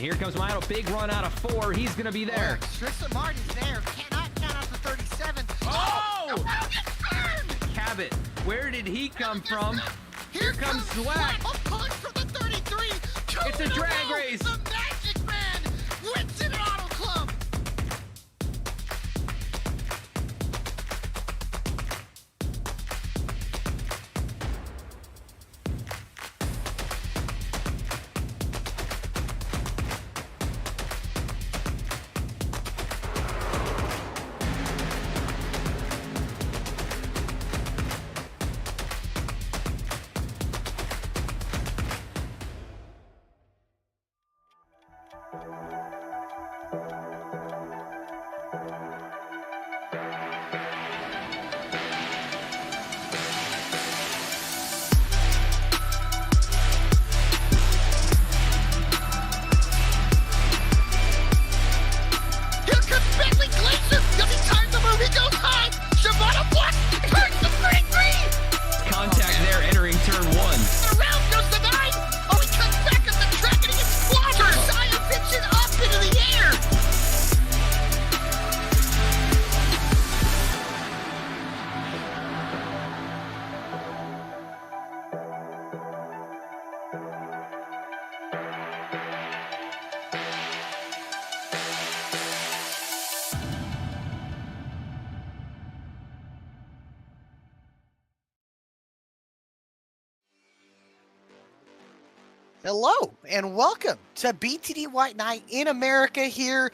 Here comes Milo, big run out of 4. He's going to be there. Tristan Martin's there. Cannot count out the 37. Oh! Cabot, where did he come from? Here comes Zwack. A push from the 33. It's a drag race. The Magic Man wins it Auto Club. Contact there entering turn 1. Around goes the 9. Oh, he comes back up the track and he gets squashed. Zion pitches up into the air. Hello and welcome to BTDY Night in America here.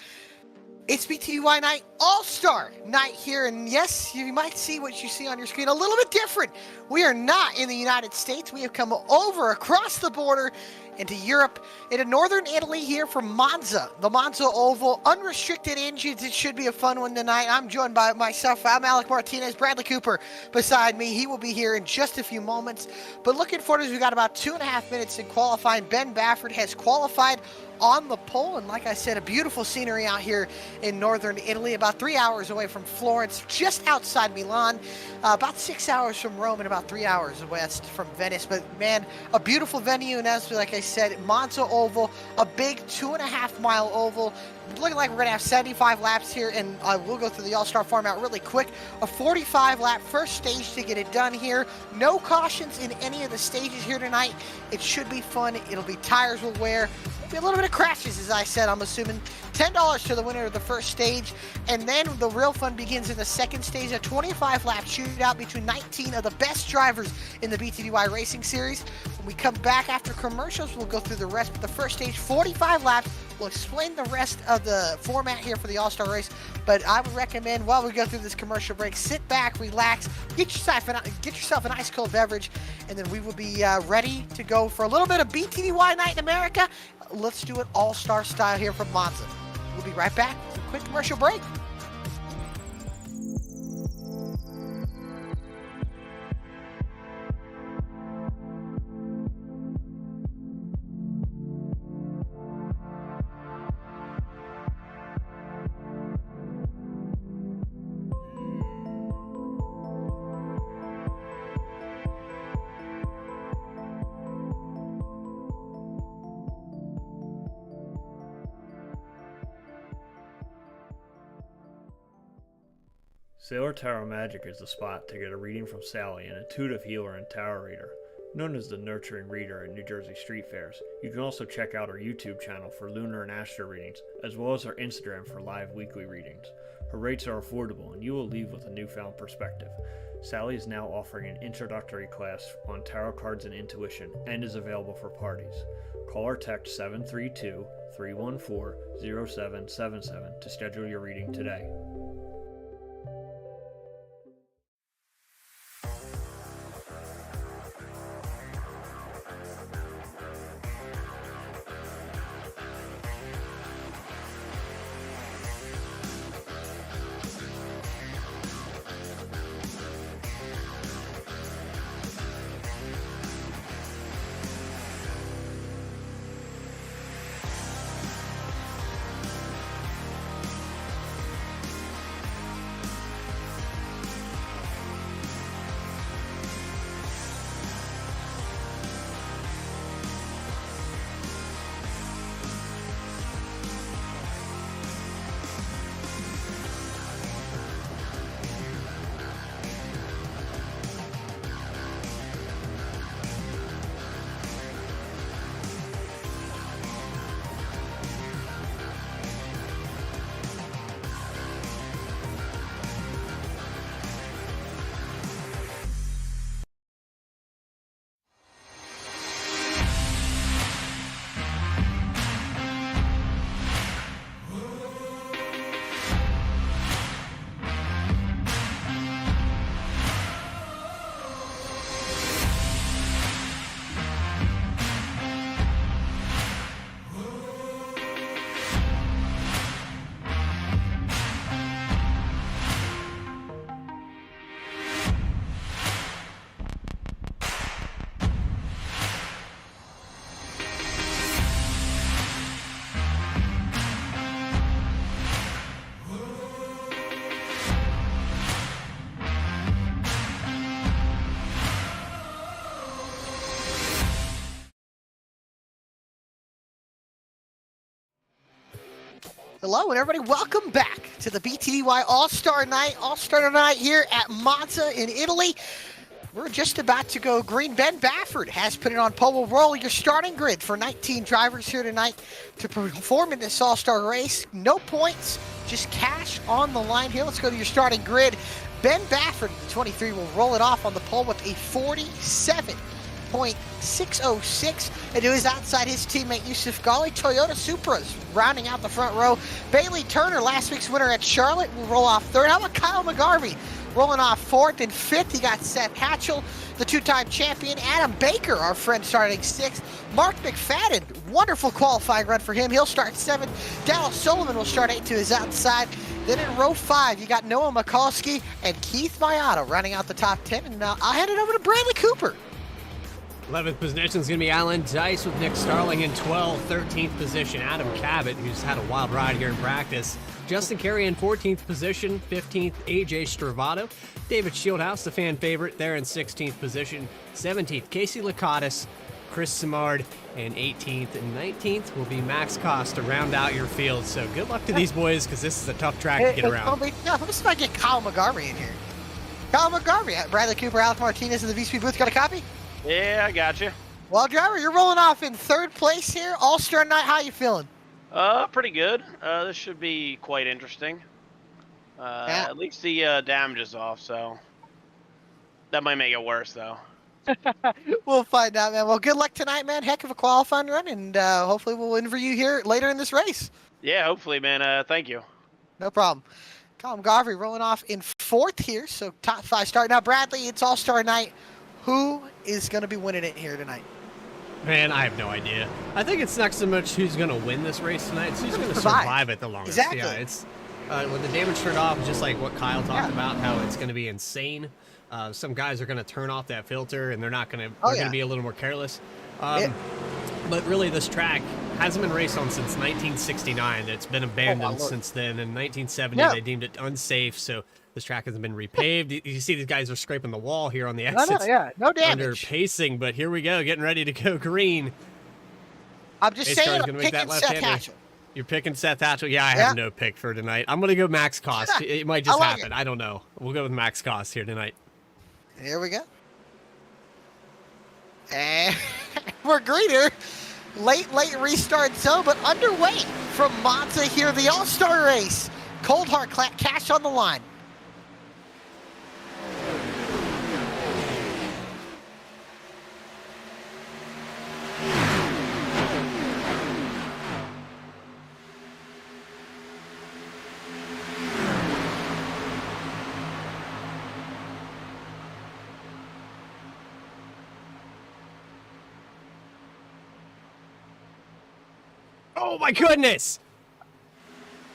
It's BTDY Night All-Star Night here, and yes, you might see what you see on your screen a little bit different. We are not in the United States. We have come over across the border into Europe, into northern Italy here from Monza, the Monza Oval. Unrestricted engines. It should be a fun one tonight. I'm joined by myself. I'm Alec Martinez. Bradley Cooper beside me. He will be here in just a few moments. But looking forward, as we got about 2.5 minutes in qualifying. Ben Baffert has qualified on the pole, and like I said, a beautiful scenery out here in northern Italy, about 3 hours away from Florence, just outside Milan, about 6 hours from Rome, and about 3 hours west from Venice. But man, a beautiful venue, and as like I said, Monza Oval, a big 2.5 mile oval. Looking like we're going to have 75 laps here, and we'll go through the All-Star format really quick. A 45 lap first stage to get it done here. No cautions in any of the stages here tonight. It should be fun. It'll be tires will wear. There'll be a little bit of crashes, as I said, I'm assuming. $10 to the winner of the first stage, and then the real fun begins in the second stage, a 25 lap shootout between 19 of the best drivers in the BTDY Racing Series. When we come back after commercials, we'll go through the rest, but the first stage, 45 laps. We'll explain the rest of the format here for the All-Star race, but I would recommend while we go through this commercial break, sit back, relax, get yourself an ice cold beverage, and then we will be ready to go for a little bit of BTDY Night in America. Let's do it All-Star style here from Monza. We'll be right back with a quick commercial break. Sailor Tarot Magic is the spot to get a reading from Sally, an intuitive healer and tarot reader. Known as the Nurturing Reader at New Jersey street fairs, you can also check out our YouTube channel for lunar and astro readings, as well as our Instagram for live weekly readings. Her rates are affordable, and you will leave with a newfound perspective. Sally is now offering an introductory class on tarot cards and intuition, and is available for parties. Call or text 732-314-0777 to schedule your reading today. Hello, and everybody, welcome back to the BTDY All-Star Night here at Monza in Italy. We're just about to go green. Ben Bafford has put it on pole. We'll roll your starting grid for 19 drivers here tonight to perform in this all-star race. No points, just cash on the line here. Let's go to your starting grid. Ben Bafford, the 23, will roll it off on the pole with a 47.606. And to his outside, his teammate Yusuf Ghali. Toyota Supras rounding out the front row. Bailey Turner, last week's winner at Charlotte, will roll off third. How about Kyle McGarvey? Rolling off fourth and fifth, you got Seth Hatchell, the two-time champion. Adam Baker, our friend, starting sixth. Mark McFadden, wonderful qualifying run for him. He'll start seventh. Dallas Sullivan will start eighth to his outside. Then in row 5, you got Noah Mikulski and Keith Mayato running out the top 10. And I'll hand it over to Bradley Cooper. 11th position is going to be Alan Dice with Nick Starling in 12th. 13th position, Adam Cabot, who's had a wild ride here in practice. Justin Carey in 14th position. 15th, AJ Stravato. David Shieldhouse, the fan favorite, there in 16th position. 17th, Casey Lakatos, Chris Simard, and 18th and 19th will be Max Cost to round out your field. So good luck to these boys, because this is a tough track to get around. Let's see if I get Kyle McGarvey in here. Kyle McGarvey, Bradley Cooper, Alex Martinez in the VSPEED booth. Got a copy? Yeah, I got you. Well, driver, you're rolling off in third place here. All-Star Night, how you feeling? Pretty good. This should be quite interesting. Yeah. At least the damage is off, so that might make it worse, though. We'll find out, man. Well, good luck tonight, man. Heck of a qualifying run, and hopefully we'll interview you here later in this race. Yeah, hopefully, man. Thank you. No problem. Colin Garvey rolling off in fourth here, so top 5 start. Now, Bradley, it's All-Star Night. Who is going to be winning it here tonight? Man, I have no idea. I think it's not so much who's going to win this race tonight. It's who's going to survive it the longest. Exactly. Yeah, it's when the damage turned off, just like what Kyle talked about, how it's going to be insane. Some guys are going to turn off that filter, and they're not going to. They're going to be a little more careless. But really, this track hasn't been raced on since 1969. It's been abandoned since then. In 1970, they deemed it unsafe, so this track hasn't been repaved. You see these guys are scraping the wall here on the exits. No damage. Under pacing, but here we go, getting ready to go green. I'm just saying, I'm picking Seth Hatchell. You're picking Seth Hatchell? Yeah, I have no pick for tonight. I'm going to go Max Cost. It might just happen. I don't know. We'll go with Max Cost here tonight. Here we go. And we're greener. Late restart zone, but underway from Monza here, the All-Star race. Cold hard cash on the line. Oh my goodness!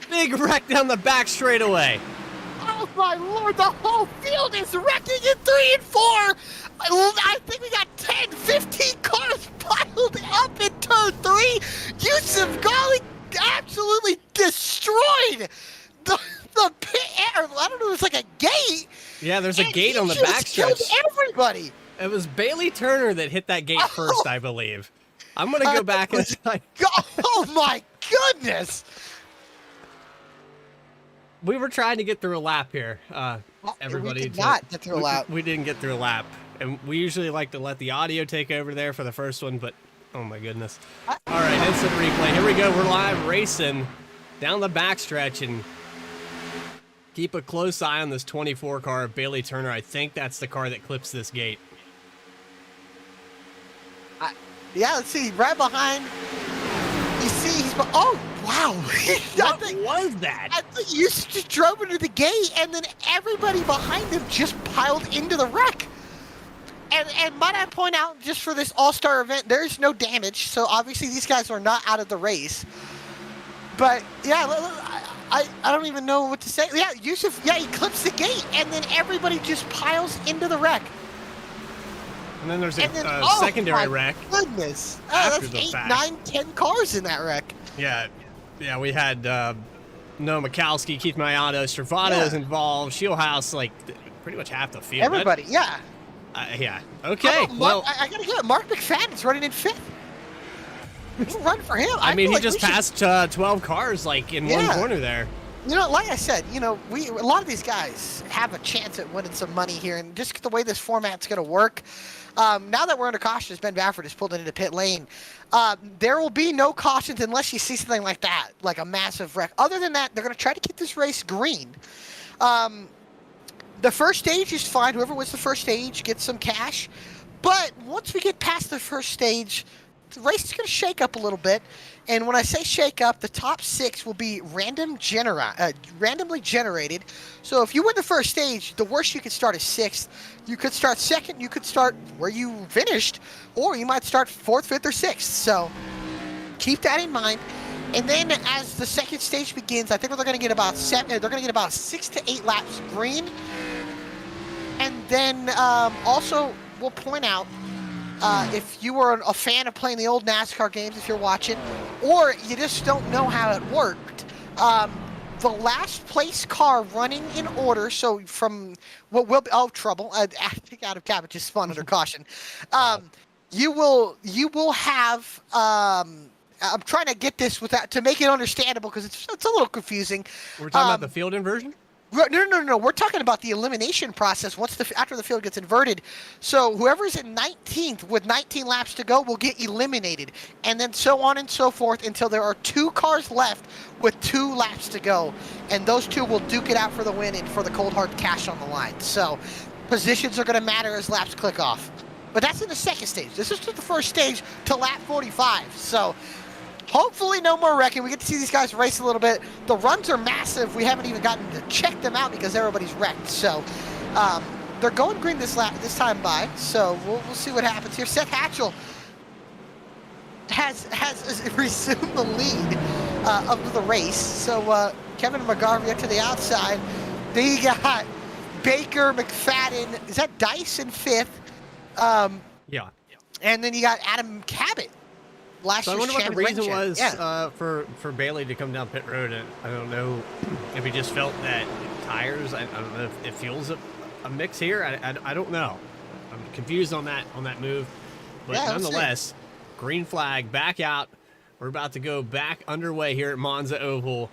Big wreck down the back straightaway. Oh my lord, the whole field is wrecking in 3 and 4. I think we got 10, 15 cars piled up in turn 3. Yusuf Ghali absolutely destroyed the pit air. I don't know, it's like a gate. Yeah, there's a gate on the backstretch. Killed everybody. It was Bailey Turner that hit that gate first, I believe. I'm going to go back and oh my goodness. We were trying to get through a lap here, everybody. We did not get through a lap. We didn't get through a lap. And we usually like to let the audio take over there for the first one, but oh my goodness. All right, instant replay. Here we go. We're live racing down the backstretch, and keep a close eye on this 24 car of Bailey Turner. I think that's the car that clips this gate. Yeah, let's see. Right behind. You see, he's. Oh, wow. What was that? I think you just drove into the gate, and then everybody behind him just piled into the wreck. And might I point out, just for this all-star event, there's no damage, so obviously these guys are not out of the race. But, yeah, I don't even know what to say. Yeah, Yusuf, he clips the gate, and then everybody just piles into the wreck. And then there's a secondary wreck. Goodness. After That's the 8, fact. 9, 10 cars in that wreck. Yeah, we had Noah Mikulski, Keith Mayato, Stravato's involved, Shieldhouse, like pretty much half the field. Everybody, yeah. Yeah. Okay. Well, I gotta hear it. Mark McFadden's running in 5th. Run for him. I mean, feel he like just we should- passed 12 cars like in one Yeah. corner there. You know, like I said, a lot of these guys have a chance at winning some money here, and just the way this format's going to work. Now that we're under cautions, Ben Baffert has pulled into pit lane. There will be no cautions unless you see something like that, like a massive wreck. Other than that, they're going to try to keep this race green. The first stage is fine. Whoever wins the first stage gets some cash. But once we get past the first stage, the race is going to shake up a little bit. And when I say shake up, the top 6 will be randomly generated. So if you win the first stage, the worst you could start is 6th. You could start 2nd. You could start where you finished. Or you might start 4th, 5th, or 6th. So keep that in mind. And then as the second stage begins, I think they're going to get about 6 to 8 laps green. And then also we'll point out, if you were a fan of playing the old NASCAR games, if you're watching, or you just don't know how it worked, the last place car running in order, so from what will be, trouble, I think Adam Cabot just spun under caution. You will have, I'm trying to get this to make it understandable because it's a little confusing. We're talking about the field inversion? No. We're talking about the elimination process after the field gets inverted. So whoever's in 19th with 19 laps to go will get eliminated, and then so on and so forth until there are 2 cars left with 2 laps to go, and those 2 will duke it out for the win and for the cold hard cash on the line. So positions are going to matter as laps click off. But that's in the second stage. This is just the first stage to lap 45. So hopefully no more wrecking. We get to see these guys race a little bit. The runs are massive. We haven't even gotten to check them out because everybody's wrecked. So they're going green this time by. So we'll see what happens here. Seth Hatchell has resumed the lead of the race. So Kevin McGarvey to the outside. Then you got Baker, McFadden. Is that Dice in 5th? Yeah. And then you got Adam Cabot. So I wonder what the reason was yeah. for Bailey to come down pit road. And I don't know if he just felt that tires. I don't know if fuel's a mix here. I don't know. I'm confused on that move. But Yeah, nonetheless, green flag back out. We're about to go back underway here at Monza Oval.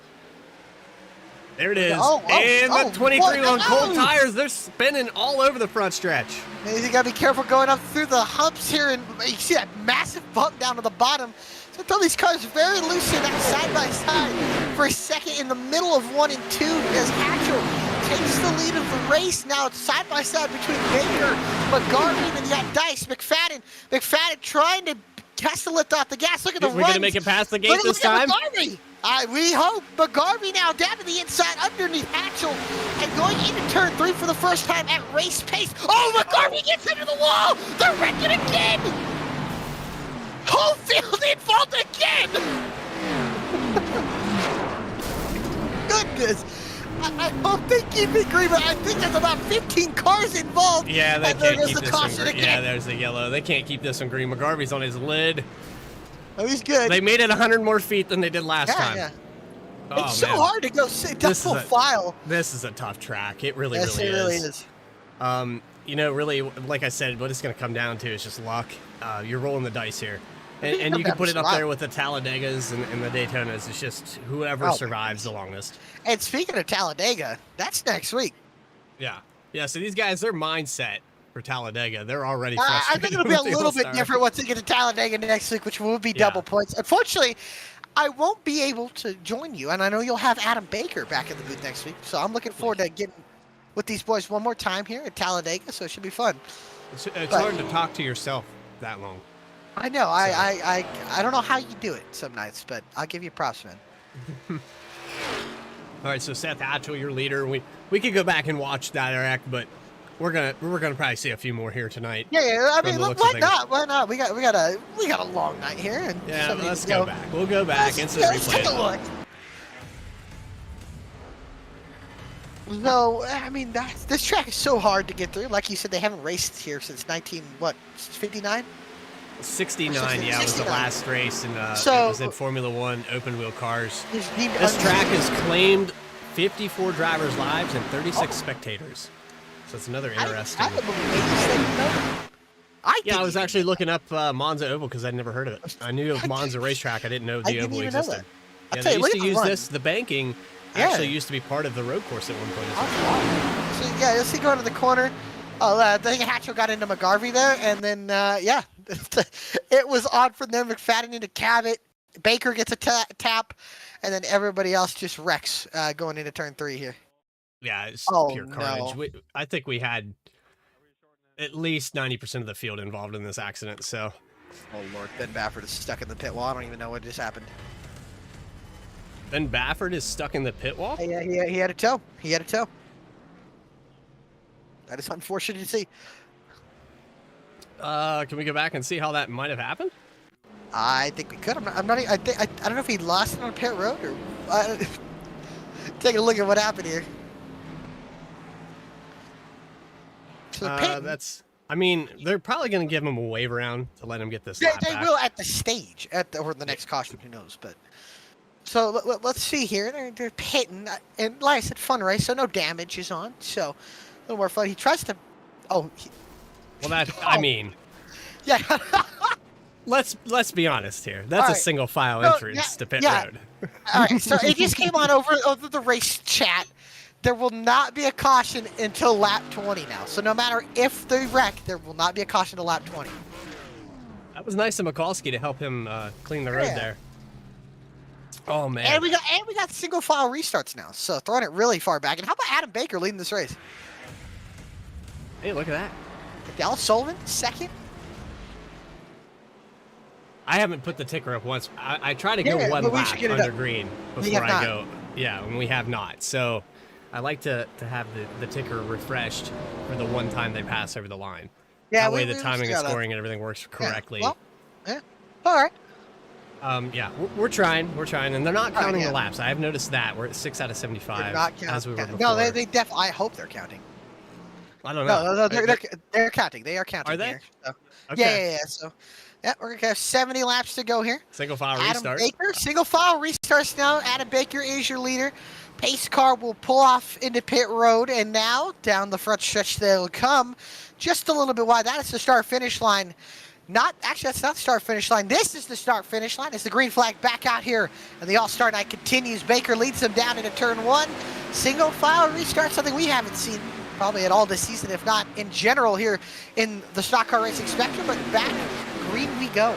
There it is. The 23 on cold tires. They're spinning all over the front stretch. You got to be careful going up through the humps here. And you see that massive bump down to the bottom. So throw these cars very loose in that side by side for a second in the middle of 1 and 2 as Hatchell takes the lead of the race. Now it's side by side between Baker, McGarvey, and you got Dice, McFadden. McFadden trying to has to lift off the gas. Look at the runs. We're going to make it past the gate this time? We hope. McGarvey now down to the inside underneath Hatchell and going into turn 3 for the first time at race pace. Oh, McGarvey gets into the wall. They're wrecking again. Whole field involved again. Goodness. I hope they keep it green, but I think there's about 15 cars involved. Yeah, they can't keep this one green. Again. Yeah, there's the yellow. They can't keep this one green. McGarvey's on his lid. Oh, he's good. They made it 100 more feet than they did last time. Yeah. Oh, it's so man. hard to go double file. This is a tough track. It really, yes, really it really is. Really, like I said, what it's going to come down to is just luck. You're rolling the dice here. And you can put it up there with the Talladegas and the Daytonas. It's just whoever survives the longest. And speaking of Talladega, that's next week. Yeah. Yeah, so these guys, their mindset for Talladega, they're already frustrated. I think it'll be a little bit different once they get to Talladega next week, which will be double points. Unfortunately, I won't be able to join you, and I know you'll have Adam Baker back in the booth next week, so I'm looking forward to getting with these boys one more time here at Talladega, so it should be fun. It's hard to talk to yourself that long. I know. I don't know how you do it some nights, but I'll give you props, man. All right, so Seth Hatchell, your leader. We could go back and watch that, Eric, but we're gonna probably see a few more here tonight. Yeah. I mean, why not? Why not? We got a long night here. And yeah, let's go back. We'll go back and let's take a look. No, I mean this track is so hard to get through. Like you said, they haven't raced here since 59. 69, yeah, it was the last race, and it was in Formula One open wheel cars. This track has claimed 54 drivers' lives and 36 spectators. So it's another interesting. I was actually looking up Monza Oval because I'd never heard of it. I knew of Monza Racetrack. I didn't know the oval existed. Yeah, they used to use this. The banking actually used to be part of the road course at one point. So, yeah, you'll see going to the corner. Oh, I think Hatchell got into McGarvey there, and then, yeah, it was on for them. McFadden into Cabot. Baker gets a tap, and then everybody else just wrecks going into turn 3 here. Yeah, it's pure no. carnage. I think we had at least 90% of the field involved in this accident, so. Oh, Lord. Ben Baffert is stuck in the pit wall. I don't even know what just happened. Ben Baffert is stuck in the pit wall? Yeah, he had a toe. He had a toe. That is unfortunate to see. Can we go back and see how that might have happened? I think we could. I don't know if he lost it on pit road or. Take a look at what happened here. So that's. I mean, they're probably going to give him a wave around to let him get this. They will at the stage, or the next caution. Who knows? But so let's see here. They're pitting, and like I said, fun race, so no damage is on. So a little more fun. He tries to. Oh. Well, that I mean. Yeah. Let's be honest here. That's a single file entrance to pit road. All right, so it just came on over the race chat. There will not be a caution until lap 20 now. So no matter if they wreck, there will not be a caution to lap 20. That was nice of Mikulski to help him clean the road there. Oh man. And we got single file restarts now. So throwing it really far back. And how about Adam Baker leading this race? Hey, look at that. Dallas Sullivan second. I haven't put the ticker up once. I try to go one lap under green before I go. Yeah, when we have not. So I like to have the ticker refreshed for the one time they pass over the line. Yeah, that way the timing and scoring and everything works correctly. Yeah, well, all right. Yeah, we're trying, and they're not counting the laps. I have noticed that we're at 6 out of 75. They're not counting. As we were before. No, they definitely. I hope they're counting. I don't know. No, they're counting. They are counting. Are they? Here, so. Okay. Yeah. So. Yeah, we're going to have 70 laps to go here. Single file restart. Adam Baker, single file restarts now. Adam Baker is your leader. Pace car will pull off into pit road, and now down the front stretch they'll come just a little bit wide. That is the start-finish line. Actually, that's not the start-finish line. This is the start-finish line. It's the green flag back out here, and the all-star night continues. Baker leads them down into turn 1. Single file restart, something we haven't seen probably at all this season, if not in general here in the stock car racing spectrum, but back green we go.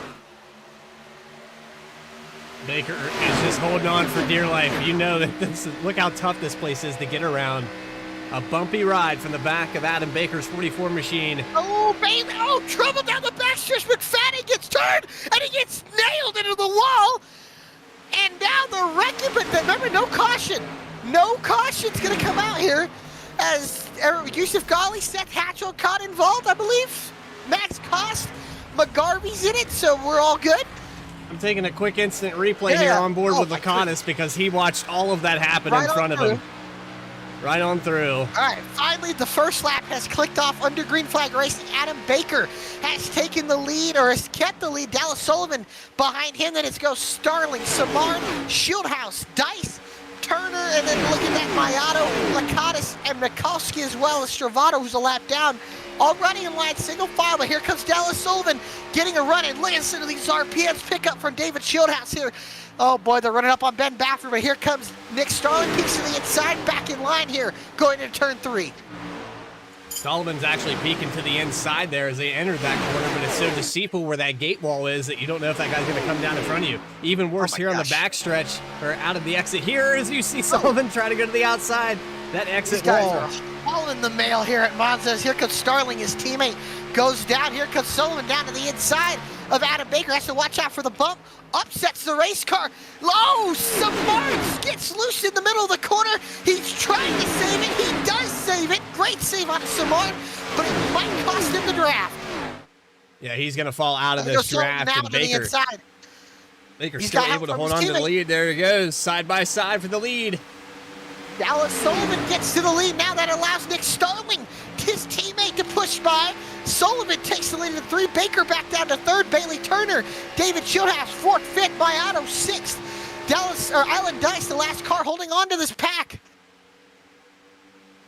Baker is just holding on for dear life. You know that look how tough this place is to get around. A bumpy ride from the back of Adam Baker's 44 machine. Oh, baby. Oh, trouble down the backstretch. McFadden gets turned, and he gets nailed into the wall. And now the wrecking, but remember, no caution. No caution's going to come out here as Yusuf Ghali, Seth Hatchell caught involved, I believe. Max Cost, McGarvey's in it, so we're all good. I'm taking a quick instant replay here on board with Laconis because he watched all of that happen in front of him. Right on through. All right, finally the first lap has clicked off under green flag racing. Adam Baker has taken the lead, or has kept the lead. Dallas Sullivan behind him. Then it goes Starling, Samard, Shieldhouse, Dice, Turner, and then look at that, Mayato, Laconis, and Mikulski as well as Stravato, who's a lap down. All running in line, single file, but here comes Dallas Sullivan getting a run, and listen to these RPMs pick up from David Shieldhouse here. Oh boy, they're running up on Ben Baffert, but here comes Nick Starling, peeks to the inside, back in line here, going into turn 3. Sullivan's actually peeking to the inside there as they entered that corner, but it's so deceitful where that gate wall is that you don't know if that guy's going to come down in front of you. Even worse here on the backstretch, or out of the exit here, as you see Sullivan try to go to the outside. That exit wall. All in the mail here at Monza. Here comes Starling, his teammate goes down. Here comes Sullivan down to the inside of Adam Baker. Has to watch out for the bump. Upsets the race car. Oh, Samard gets loose in the middle of the corner. He's trying to save it. He does save it. Great save on Samard, but it might cost him the draft. Yeah, he's going to fall out of this draft. And Baker's still able to hold on to the lead. There he goes, side by side for the lead. Dallas Sullivan gets to the lead. Now that allows Nick Starling, his teammate, to push by. Sullivan takes the lead to 3. Baker back down to 3rd. Bailey Turner, David Shieldhouse 4th, 5th. Mayato 6th. Island Dice, the last car holding on to this pack.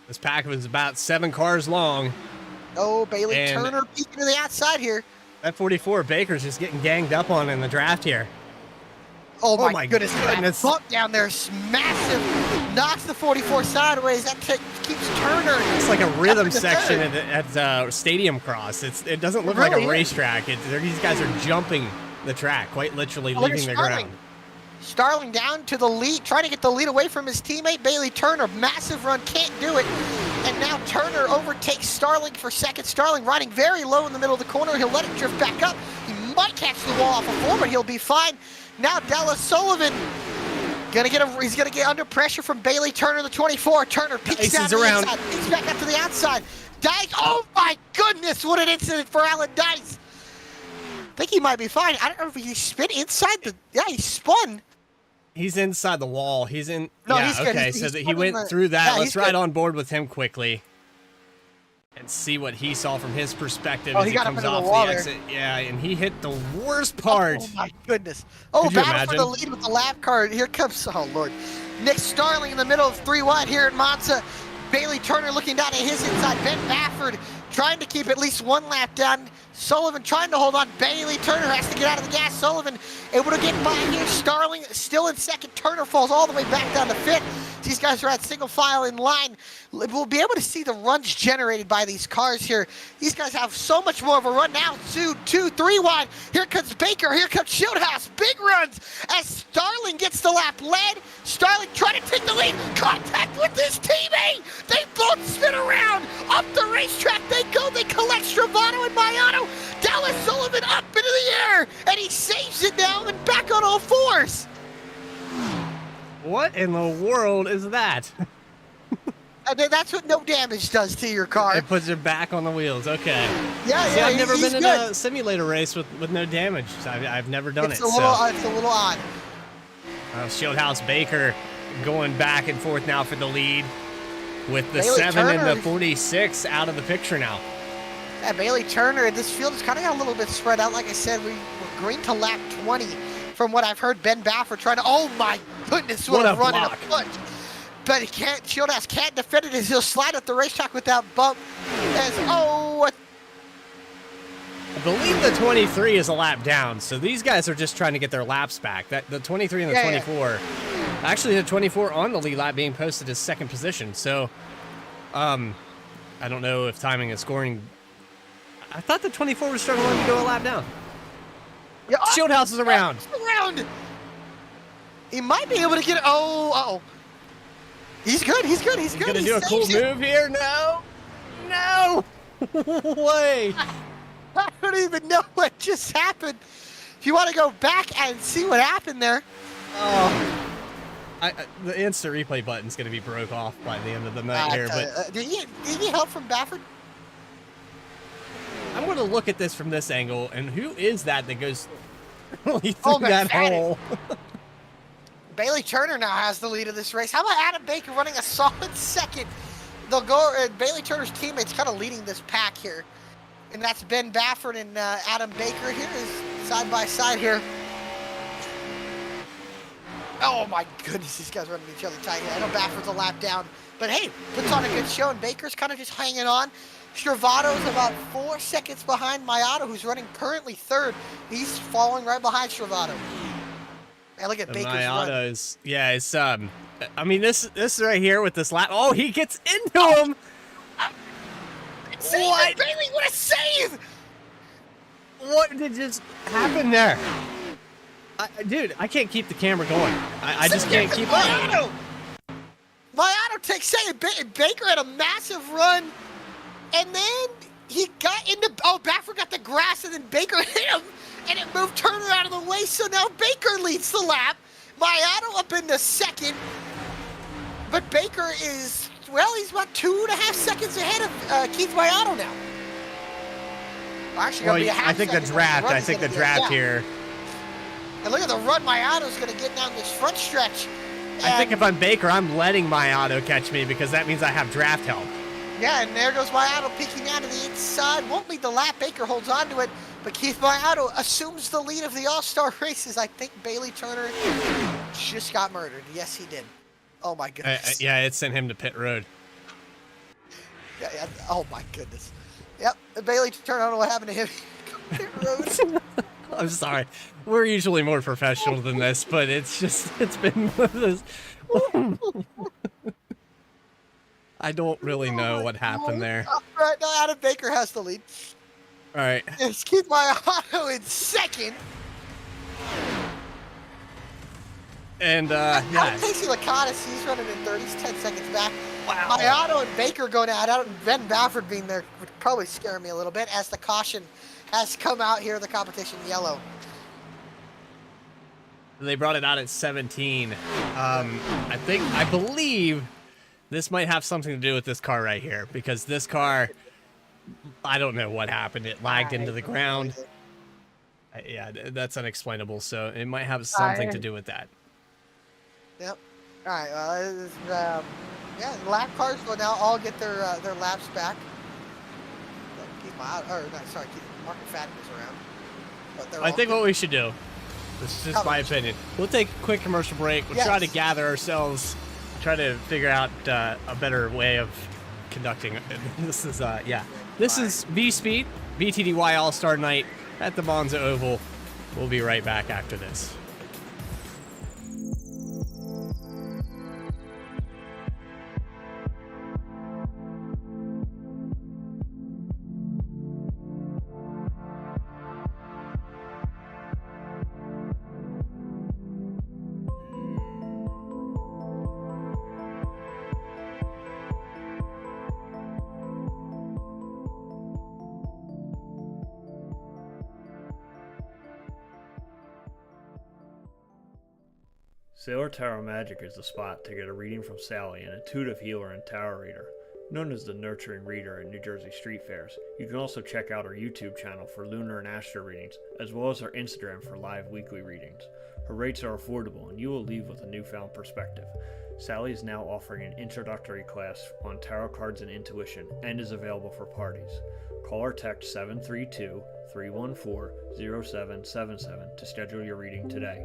This pack was about 7 cars long. Oh, Bailey And- Turner peeking to the outside here. That 44 Baker's just getting ganged up on in the draft here. Oh Oh my my goodness. goodness. That bump down there is massive. Knocks the 44 sideways. That keeps Turner. It's like a rhythm up in the section third. at Stadium Cross. It doesn't look like really a is. racetrack. These guys are jumping the track, quite literally Look at leaving the Starling. ground. Starling down to the lead, trying to get the lead away from his teammate. Bailey Turner, massive run, can't do it. And now Turner overtakes Starling for second. Starling riding very low in the middle of the corner. He'll let it drift back up. He might catch the wall off a four, but he'll be fine. Now Dallas Sullivan he's gonna get under pressure from Bailey Turner, the 24. Turner peeks Dice down is to the around. inside, peeks back up to the outside. Dice, oh my goodness, what an incident for Alan Dice. I think he might be fine. I don't know if he spin inside he spun. He's inside the wall. He's in. No, yeah, he's good. okay, He's so that he putting went the- through that. yeah, Let's he's ride good. on board with him quickly and see what he saw from his perspective Oh, as he he got up comes into the off wall the there. exit. Yeah, and he hit the worst part. Oh my goodness. Oh, Could you battle for the imagine? lead with the lap car. Here comes, oh Lord. Nick Starling in the middle of 3 wide here in Monza. Bailey Turner looking down at his inside. Ben Bafford trying to keep at least one lap down. Sullivan trying to hold on. Bailey Turner has to get out of the gas. Sullivan able to get by here. Starling still in second. Turner falls all the way back down to fifth. These guys are at single file in line. We'll be able to see the runs generated by these cars here. These guys have so much more of a run now. 2, 3 wide. Here comes Baker. Here comes Shieldhouse. Big runs as Starling gets the lap led. Starling trying to take the lead. Contact with his teammate. They both spin around. Up the racetrack they go. They collect Stravano and Maiano. Dallas Sullivan up into the air. And he saves it now and back on all fours. What in the world is that? And then that's what no damage does to your car. It puts it back on the wheels. Okay. Yeah, See, yeah, I've never he's been in good. a simulator race with no damage. I've never done It's it. a little, it's a little odd. Shieldhouse Baker going back and forth now for the lead with the Bailey 7 and Turner. the 46 out of the picture now. Yeah, Bailey Turner, this field has kind of got a little bit spread out. Like I said, we're green to lap 20. From what I've heard, Ben Baffert trying to, oh my goodness, what What a a run and a block. punch. But he can't, Shieldhouse can't defend it as he'll slide up the racetrack without bump. I believe the 23 is a lap down, so these guys are just trying to get their laps back. The 23 and the Yeah, yeah. 24, actually the 24 on the lead lap being posted as second position. So, I don't know if timing and scoring. I thought the 24 was struggling to go a lap down. Yeah, Shieldhouse is around. Around. He might be able to get it. Oh. He's good. He's good. He's good. Gonna He do a cool saves it. move here? No. Way. I don't even know what just happened. If you want to go back and see what happened there. Oh. The instant replay button's gonna be broke off by the end of the night here, but Did he get help from Baffert? I'm going to look at this from this angle, and who is that goes really through Oh, that McFadden. hole? Bailey Turner now has the lead of this race. How about Adam Baker running a solid second? They'll go. Bailey Turner's teammates kind of leading this pack here, and that's Ben Baffert and Adam Baker here is side by side here. Oh my goodness, these guys running each other tight. I know Baffert's a lap down, but hey, puts on a good show, and Baker's kind of just hanging on. Stravato's about 4 seconds behind Maiato, who's running currently third. He's falling right behind Stravato. And look at Baker's run. Maiato's, yeah, it's I mean this right here with this lap. Oh, he gets into him. Save What? it, Bailey, what a save! What did just happen there? Dude, I can't keep the camera going. I just can't keep up. Maiato! Maiato takes second. Baker had a massive run, and then he got into. Oh, Baffert got the grass, and then Baker hit him, and it moved Turner out of the way. So now Baker leads the lap. Maiato up into second, but Baker is, well, he's about 2.5 seconds ahead of Keith Maiato now. Actually, Well, gonna be a half I think the second. draft. run I he's think the gonna get, draft yeah. here. And look at the run Maiato's going to get down this front stretch. I think if I'm Baker, I'm letting Maiato catch me because that means I have draft help. Yeah, and there goes Maiato peeking out to the inside. Won't lead the lap. Baker holds on to it. But Keith Maiato assumes the lead of the All-Star races. I think Bailey Turner just got murdered. Yes, he did. Oh, my goodness. Yeah, it sent him to pit road. Yeah, oh, my goodness. Yep, Bailey turned. I don't know what happened to him. I'm sorry. We're usually more professional than this, but it's been one of those. I don't really know what happened there. Right now, Adam Baker has the lead. All right. It's Keith Mayano in second. And, yeah. Casey Lacatus, he's running in 30s, 10 seconds back. Wow. Mayano and Baker going at it. Ben Bafford being there would probably scare me a little bit as the caution has come out here in the competition yellow. They brought it out at 17. I believe this might have something to do with this car right here, because this car, I don't know what happened. It lagged into the ground. Yeah, that's unexplainable. So it might have something to do with that. Yep. All right. Well, yeah, lap cars will now all get their laps back. Mark McFadden is around. But I think what we should do, this is just my opinion, we'll take a quick commercial break. We'll try to gather ourselves, try to figure out a better way of conducting it. This is, this is VSPEED, BTDY All-Star Night at the Monza Oval. We'll be right back after this. Sailor Tarot Magic is the spot to get a reading from Sally, an intuitive healer and tarot reader. Known as the Nurturing Reader at New Jersey street fairs, you can also check out our YouTube channel for lunar and astro readings, as well as our Instagram for live weekly readings. Her rates are affordable, and you will leave with a newfound perspective. Sally is now offering an introductory class on tarot cards and intuition, and is available for parties. Call or text 732-314-0777 to schedule your reading today.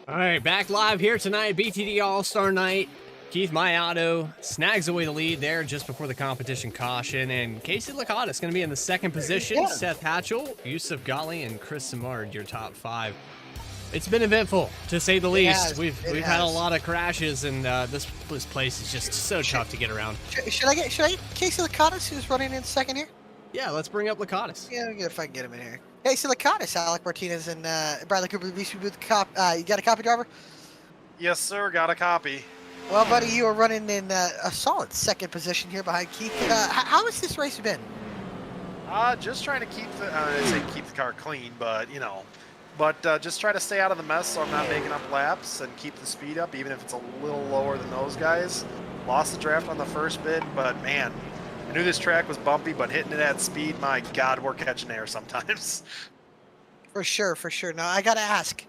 All right, back live here tonight, BTD All-Star Night. Keith Mayano snags away the lead there just before the competition caution, and Casey Lacatus is going to be in the second position. Yeah. Seth Hatchell, Yusuf Ghali, and Chris Simard, your top five. It's been eventful, to say the least. We've had a lot of crashes, and this place is just so tough to get around. Should I get Casey Lacatus, who's running in second here? Yeah, let's bring up Lacatus. Yeah, if I can get him in here. Casey Lacatus, Alec Martinez, and Bradley Cooper, BC Booth. You got a copy, driver? Yes, sir. Got a copy. Well, buddy, you are running in a solid second position here behind Keith. How has this race been? Just trying to keep the, I say keep the car clean, but you know, just try to stay out of the mess so I'm not making up laps and keep the speed up, even if it's a little lower than those guys. Lost the draft on the first bit, but man, I knew this track was bumpy, but hitting it at speed, my God, we're catching air sometimes. For sure, for sure. Now I gotta ask,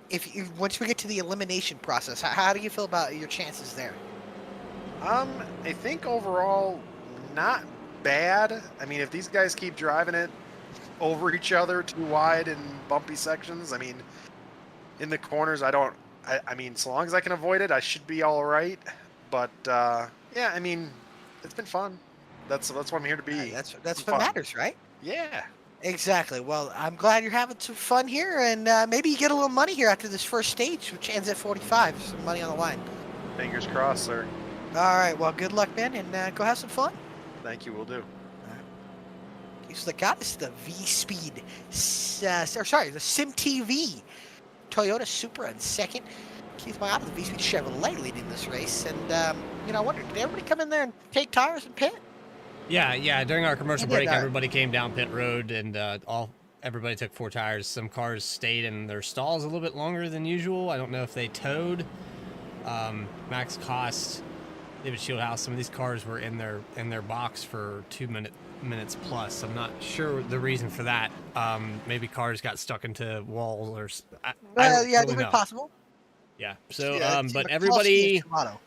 if you, once we get to the elimination process, how do you feel about your chances there? I think overall, not bad. I mean, if these guys keep driving it over each other too wide in bumpy sections, I mean, in the corners, I mean, so long as I can avoid it, I should be all right. But yeah, I mean, it's been fun. That's what I'm here to be. Yeah, that's Fun. what matters, right? Yeah. Exactly. Well, I'm glad you're having some fun here, and maybe you get a little money here after this first stage, which ends at 45. Some money on the line. Fingers crossed, sir. All right. Well, good luck, man, and go have some fun. Thank you. Will do. So got us the VSPEED, the Sim TV Toyota Supra in second. Keith Mayotte of the VSPEED Chevrolet leading this race, and you know, I wonder, did everybody come in there and take tires and pit? Yeah. During our commercial They did break, that. everybody came down pit road, and everybody took 4 tires. Some cars stayed in their stalls a little bit longer than usual. I don't know if they towed. Max Cost, David Shieldhouse, some of these cars were in their box for 2 minutes plus. I'm not sure the reason for that. Maybe cars got stuck into walls or. I don't Yeah, really it's know. possible. Yeah. So, Yeah, but Mikowski everybody. and Shimano.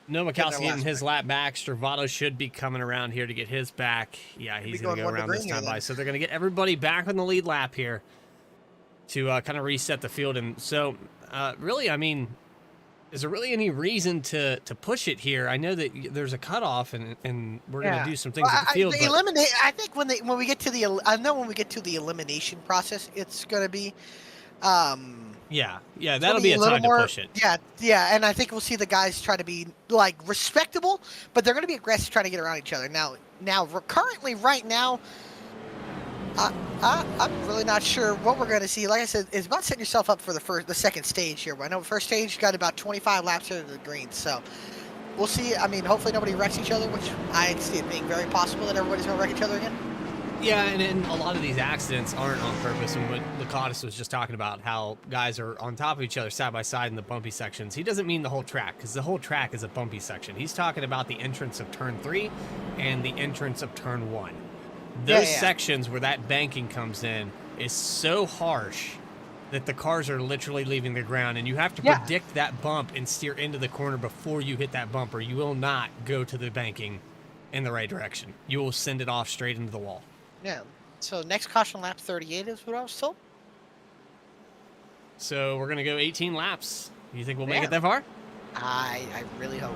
No, Getting Mikowski their getting his lap back. Stravato should be coming around here to get his back. Yeah, he's going to go going one to around this green here time by. then. So they're going to get everybody back on the lead lap here to kind of reset the field. And so, really, I mean, is there really any reason to push it here? I know that there's a cutoff, and we're going to do some things Well, at the field. they But eliminate. I think when we get to the, I know when we get to the elimination process, it's going to be. yeah, It's that'll gonna be a little time to more- push it. Yeah, and I think we'll see the guys try to be like respectable, but they're going to be aggressive trying to get around each other. Now, currently, right now, I'm really not sure what we're going to see. Like I said, it's about setting yourself up for the second stage here. I know the first stage got about 25 laps to the green, so we'll see. I mean, hopefully nobody wrecks each other, which I see it being very possible that everybody's going to wreck each other again. Yeah, and a lot of these accidents aren't on purpose. And what Lacotis was just talking about, how guys are on top of each other side by side in the bumpy sections. He doesn't mean the whole track, because the whole track is a bumpy section. He's talking about the entrance of turn 3 and the entrance of turn 1. Those sections where that banking comes in is so harsh that the cars are literally leaving the ground, and you have to predict that bump and steer into the corner before you hit that bump, or you will not go to the banking in the right direction. You will send it off straight into the wall. Yeah. So next caution lap 38 is what I was told. So we're going to go 18 laps. You think we'll make Yeah. it that far? I really hope.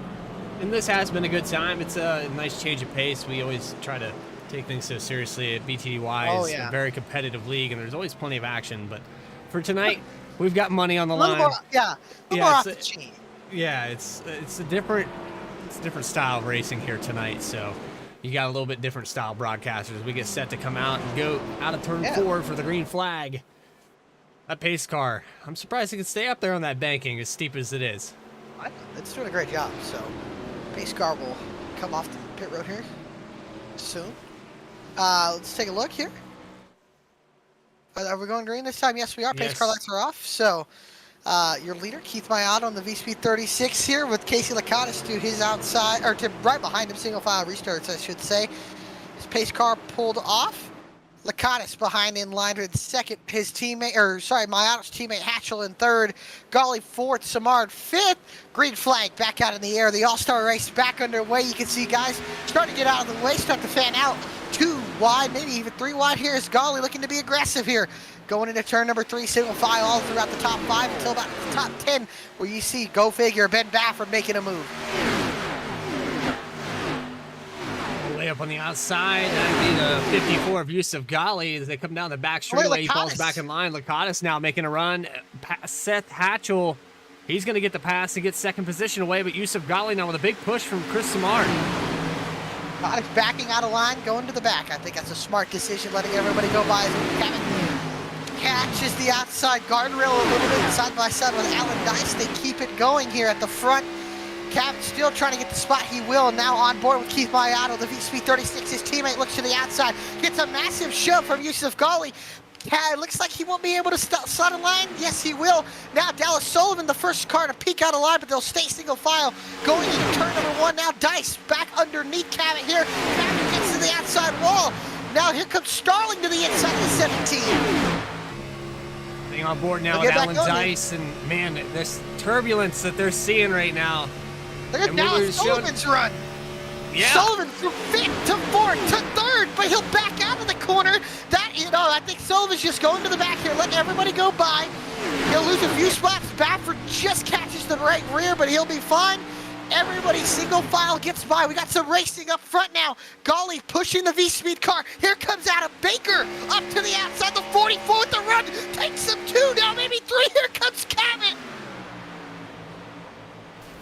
And this has been a good time. It's a nice change of pace. We always try to take things so seriously at BTDY. Oh, It's yeah. a very competitive league, and there's always plenty of action. But for tonight, we've got money on the A little line. more, a little more off the chain. Yeah, it's a different style of racing here tonight. So you got a little bit different style broadcasters. We get set to come out and go out of turn 4 for the green flag. That pace car, I'm surprised it can stay up there on that banking as steep as it is. It's doing a great job. So pace car will come off the pit road here soon. Let's take a look here. Are we going green this time? Yes, we are. Pace car lights are off. So your leader, Keith Mayotte, on the VSPEED 36 here with Casey Lacotis to his outside, or to right behind him, single file restarts, I should say. His pace car pulled off. Lacotis behind in line with second. His teammate, Mayotte's teammate Hatchell in third. Golly fourth. Samard fifth. Green flag back out in the air. The all-star race back underway. You can see guys starting to get out of the way, start to fan out. 2 wide, maybe even 3 wide here is Golly looking to be aggressive here. Going into turn number 3, single file all throughout the top 5 until about the top 10, where you see, go figure, Ben Bafford making a move. Way up on the outside, that'd be the 54 of Yusuf Ghali as they come down the back straightaway. He falls back in line. Lacotis now making a run. Seth Hatchell, he's going to get the pass and get second position away, but Yusuf Ghali now with a big push from Chris Samard. Lacotis backing out of line, going to the back. I think that's a smart decision, letting everybody go by. Catches the outside guardrail a little bit side by side with Alan Dice. They keep it going here at the front. Cabot still trying to get the spot. He will. Now on board with Keith Mayato, the VSPEED 36. His teammate looks to the outside. Gets a massive shove from Yusuf Ghali. It looks like he won't be able to start a line. Yes, he will. Now Dallas Sullivan, the first car to peek out of line, but they'll stay single file. Going into turn number 1. Now Dice back underneath Cabot here. Cabot gets to the outside wall. Now here comes Starling to the inside of the 17. Being on board now with Alan Dice, and man, this turbulence that they're seeing right now. Look at Dallas Sullivan's run. Yeah. Sullivan from 5th to 4th to 3rd, but he'll back out of the corner. I think Sullivan's just going to the back here, letting everybody go by. He'll lose a few spots. Baffert just catches the right rear, but he'll be fine. Everybody single file gets by. We got some racing up front now. Ghali pushing the V-Speed car. Here comes Adam Baker up to the outside. The 44th to run. Takes him 2, now maybe 3. Here comes Cabot.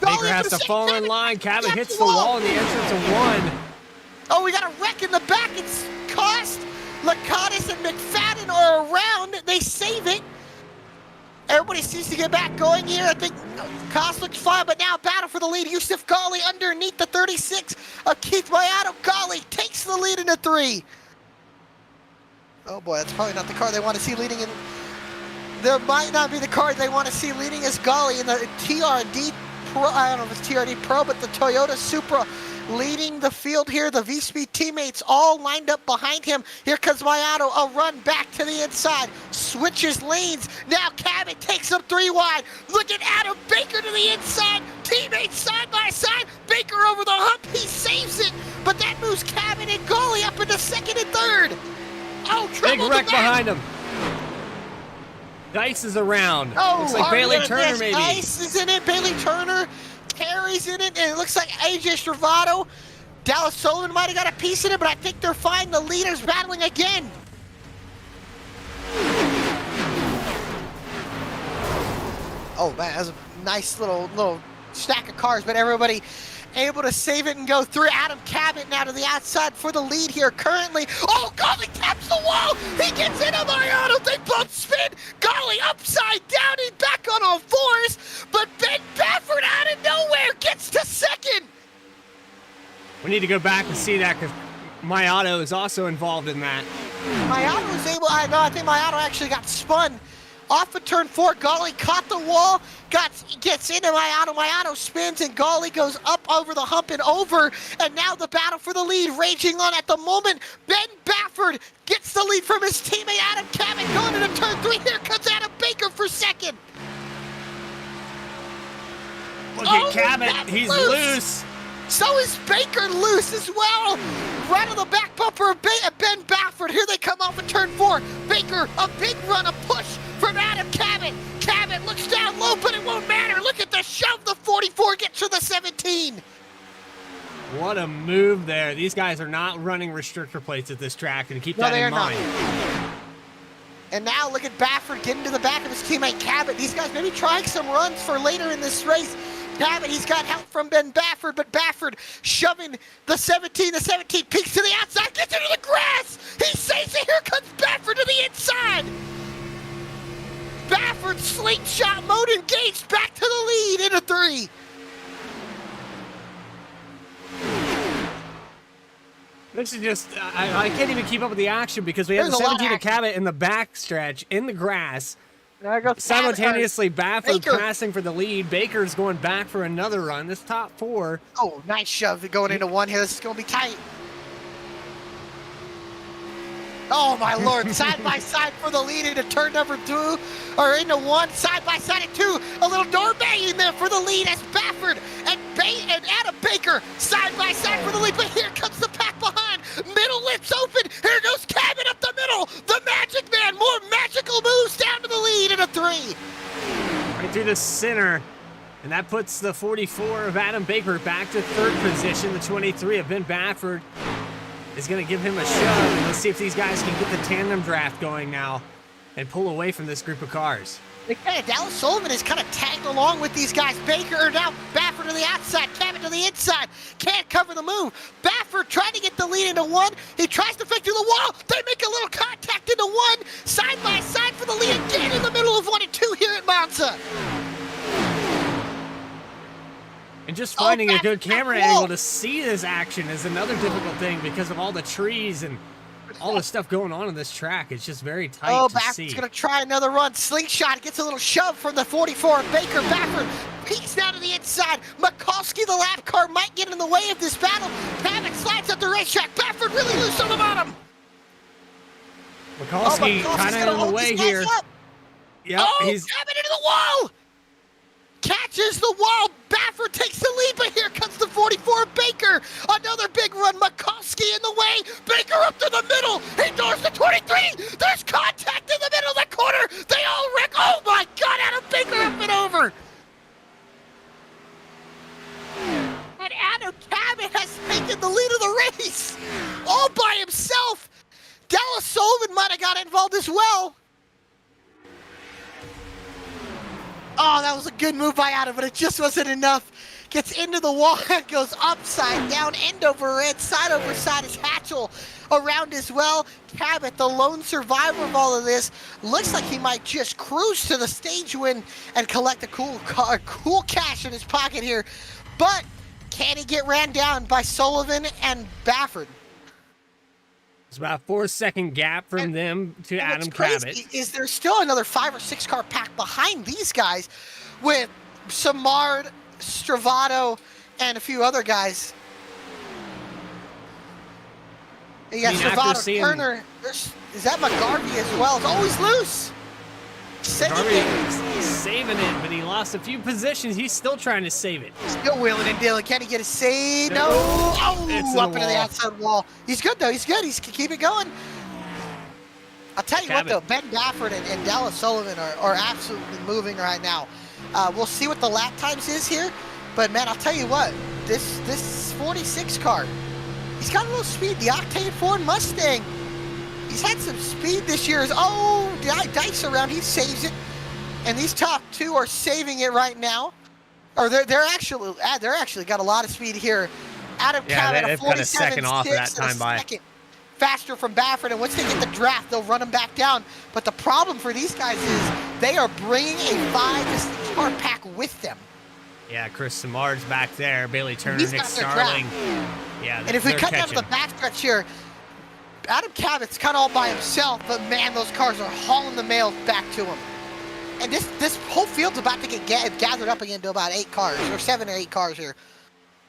Baker has to fall in line. Cabot hits the wall in the entrance of 1. Oh, we got a wreck in the back. It's Cost. Lakatos and McFadden are around. They save it. Everybody seems to get back going here. I think Cost looks fine, but now battle for the lead. Yusuf Ghali underneath the 36 of Keith Mayato. Ghali takes the lead into 3. Oh boy, that's probably not the car they want to see leading in. There might not be the car they want to see leading as Ghali in the TRD Pro. I don't know if it's TRD Pro, but the Toyota Supra leading the field here. The V-Speed teammates all lined up behind him. Here comes Mayato, a run back to the inside, switches lanes. Now Cabot takes him 3 wide. Look at Adam Baker to the inside. Teammates side by side. Baker over the hump, he saves it. But that moves Cabot and Ghali up into 2nd and 3rd. Oh, big wreck behind him. Dice is around. Oh, looks like Bailey Turner maybe. Dice is in it, Bailey Turner. Terry's in it, and it looks like AJ Stravado. Dallas Sullivan might have got a piece in it, but I think they're fine. The leader's battling again. Oh man, that was a nice little stack of cars, but everybody able to save it and go through. Adam Cabot now to the outside for the lead here currently. Oh, Ghali taps the wall. He gets into Mayato. They both spin. Ghali upside down. He's back on all 4s, but Ben Baffert out of nowhere gets to 2nd. We need to go back and see that because Mayato is also involved in that. Mayato was able, I think Mayato actually got spun off of turn 4. Ghali caught the wall, gets into Mayato. Mayato spins and Ghali goes up over the hump and over. And now the battle for the lead raging on at the moment. Ben Baffert gets the lead from his teammate Adam Cabot going into turn 3. Here comes Adam Baker for 2nd. Look at Cabot, he's loose. So is Baker loose as well. Right on the back bumper of Ben Baffert. Here they come off of turn 4. Baker, a big run, a push from Adam Cabot. Cabot looks down low, but it won't matter. Look at the shove. The 44 gets to the 17. What a move there. These guys are not running restrictor plates at this track, and keep that in mind. And now look at Baffert getting to the back of his teammate Cabot. These guys maybe trying some runs for later in this race. Cabot, he's got help from Ben Baffert, but Baffert shoving the 17. The 17 peeks to the outside, gets into the grass. He saves it. Here comes Baffert to the inside. Baffert slingshot mode engaged, back to the lead into 3. This is just, I can't even keep up with the action because we have the 17 of Cabot in the backstretch in the grass. Simultaneously, Baffert passing for the lead. Baker's going back for another run. This top 4. Oh, nice shove going into 1 here. This is going to be tight. Oh, my Lord. Side by side for the lead into turn number 2, or into 1. Side by side at 2. A little door banging there for the lead as Baffert and Adam Baker side by side for the lead. But here comes the pack behind. Middle lips open. Here goes Cabot up the middle. The Magic Man. More magical moves down to the lead into 3. Right through the center. And that puts the 44 of Adam Baker back to 3rd position. The 23 of Ben Baffert is going to give him a shove. And let's see if these guys can get the tandem draft going now and pull away from this group of cars. Dallas Sullivan is kind of tagged along with these guys. Baker now, Baffert to the outside, Cabot to the inside. Can't cover the move. Baffert trying to get the lead into 1. He tries to fake through the wall. They make a little contact into 1. Side by side for the lead again in the middle of 1 and 2 here at Monza. And just finding a back good to back camera wall. angle to see this action is another difficult thing because of all the trees and all the stuff going on this track. It's just very tight Oh, to Baffert's see. going to try another run. Slingshot gets a little shove from the 44. Baker Baffert peeks down to the inside. Mikulski, the lap car, might get in the way of this battle. Pavic slides up the racetrack. Baffert really loose on the bottom. Mikulski Mikulski's kind of gonna in hold the way these guys here. up. Yep, He's coming into the wall. Catches the wall. Baffert takes the lead, but here comes the 44 Baker. Another big run. Mikulski in the way. Baker up to the middle. He doors the 23. There's contact in the middle of the corner. They all wreck. Oh my God, Adam Baker up and over. And Adam Cabot has taken the lead of the race all by himself. Dallas Sullivan might have got involved as well. Oh, that was a good move by Adam, but it just wasn't enough. Gets into the wall and goes upside down, end over end, side over side. Is Hatchell around as well. Cabot, the lone survivor of all of this, looks like he might just cruise to the stage win and collect a cool cash in his pocket here. But can he get ran down by Sullivan and Baffert? It's about a 4-second gap from them to And Adam what's crazy Cabot. is there's still another 5 or 6 car pack behind these guys with Samard, Stravato, and a few other guys. You got Stravato, Turner. Is that McGarvey as well? It's always loose. He's saving it, but he lost a few positions. He's still trying to save it. Still wheeling and dealing. Can he get a save? No. It's Up into the outside wall. He's good, though. He's good. He's keep it going. I'll tell you what, though. Ben Baffert and Dallas Sullivan are absolutely moving right now. We'll see what the lap times is here. But, man, I'll tell you what. This 46 car, he's got a little speed. The Octane Ford Mustang. He's had some speed this year. Dice around. He saves it. And these top two are saving it right now. Or they're actually got a lot of speed here. Adam Cabot, a 47 got a second off of that time by. Faster from Baffert, and once they get the draft, they'll run him back down. But the problem for these guys is they are bringing a 5 to 6 car pack with them. Yeah, Chris Samard's back there. Bailey Turner, He's Nick got their Starling. draft. Yeah, And if we they're cut down to catching. the backstretch here, Adam Cabot's kind of all by himself, but man, those cars are hauling the mail back to him. And this whole field's about to get gathered up again to about 8 cars, or 7 or 8 cars here.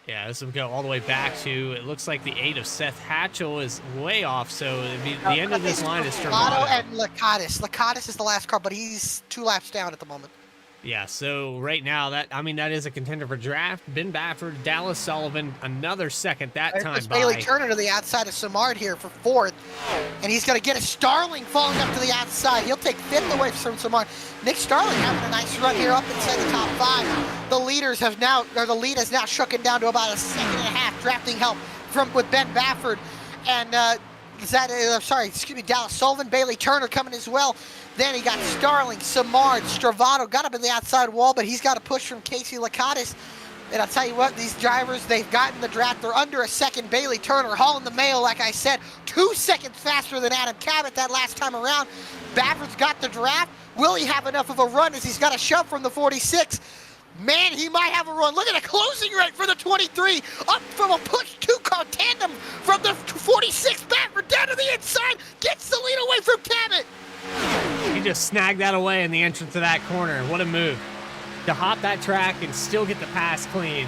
Yeah, this will go all the way back to, it looks like the 8 of Seth Hatchell is way off, so the end of this line is Stravato Stravato. and Lakatis. Lakatis is the last car, but he's 2 laps down at the moment. Yeah, so right now, that is a contender for draft. Ben Baffert, Dallas Sullivan, another second that time by. Bailey Turner to the outside of Samard here for 4th, and he's going to get a Starling falling up to the outside. He'll take 5th away from Samard. Nick Starling having a nice run here up inside the top 5. The lead has now shrunken down to about a 2.5 seconds drafting help with Ben Baffert, and Dallas Sullivan, Bailey Turner coming as well. Then he got Starling, Samard, Stravato, got up in the outside wall, but he's got a push from Casey Lakatis. And I'll tell you what, these drivers, they've gotten the draft. They're under a second. Bailey Turner hauling the mail, like I said, 2 seconds faster than Adam Cabot that last time around. Baffert's got the draft. Will he have enough of a run as he's got a shove from the 46? Man, he might have a run. Look at the closing rate for the 23. Up from a push 2-car tandem from the 46. Baffert down to the inside. Gets the lead away from Cabot. He just snagged that away in the entrance of that corner. What a move. To hop that track and still get the pass clean.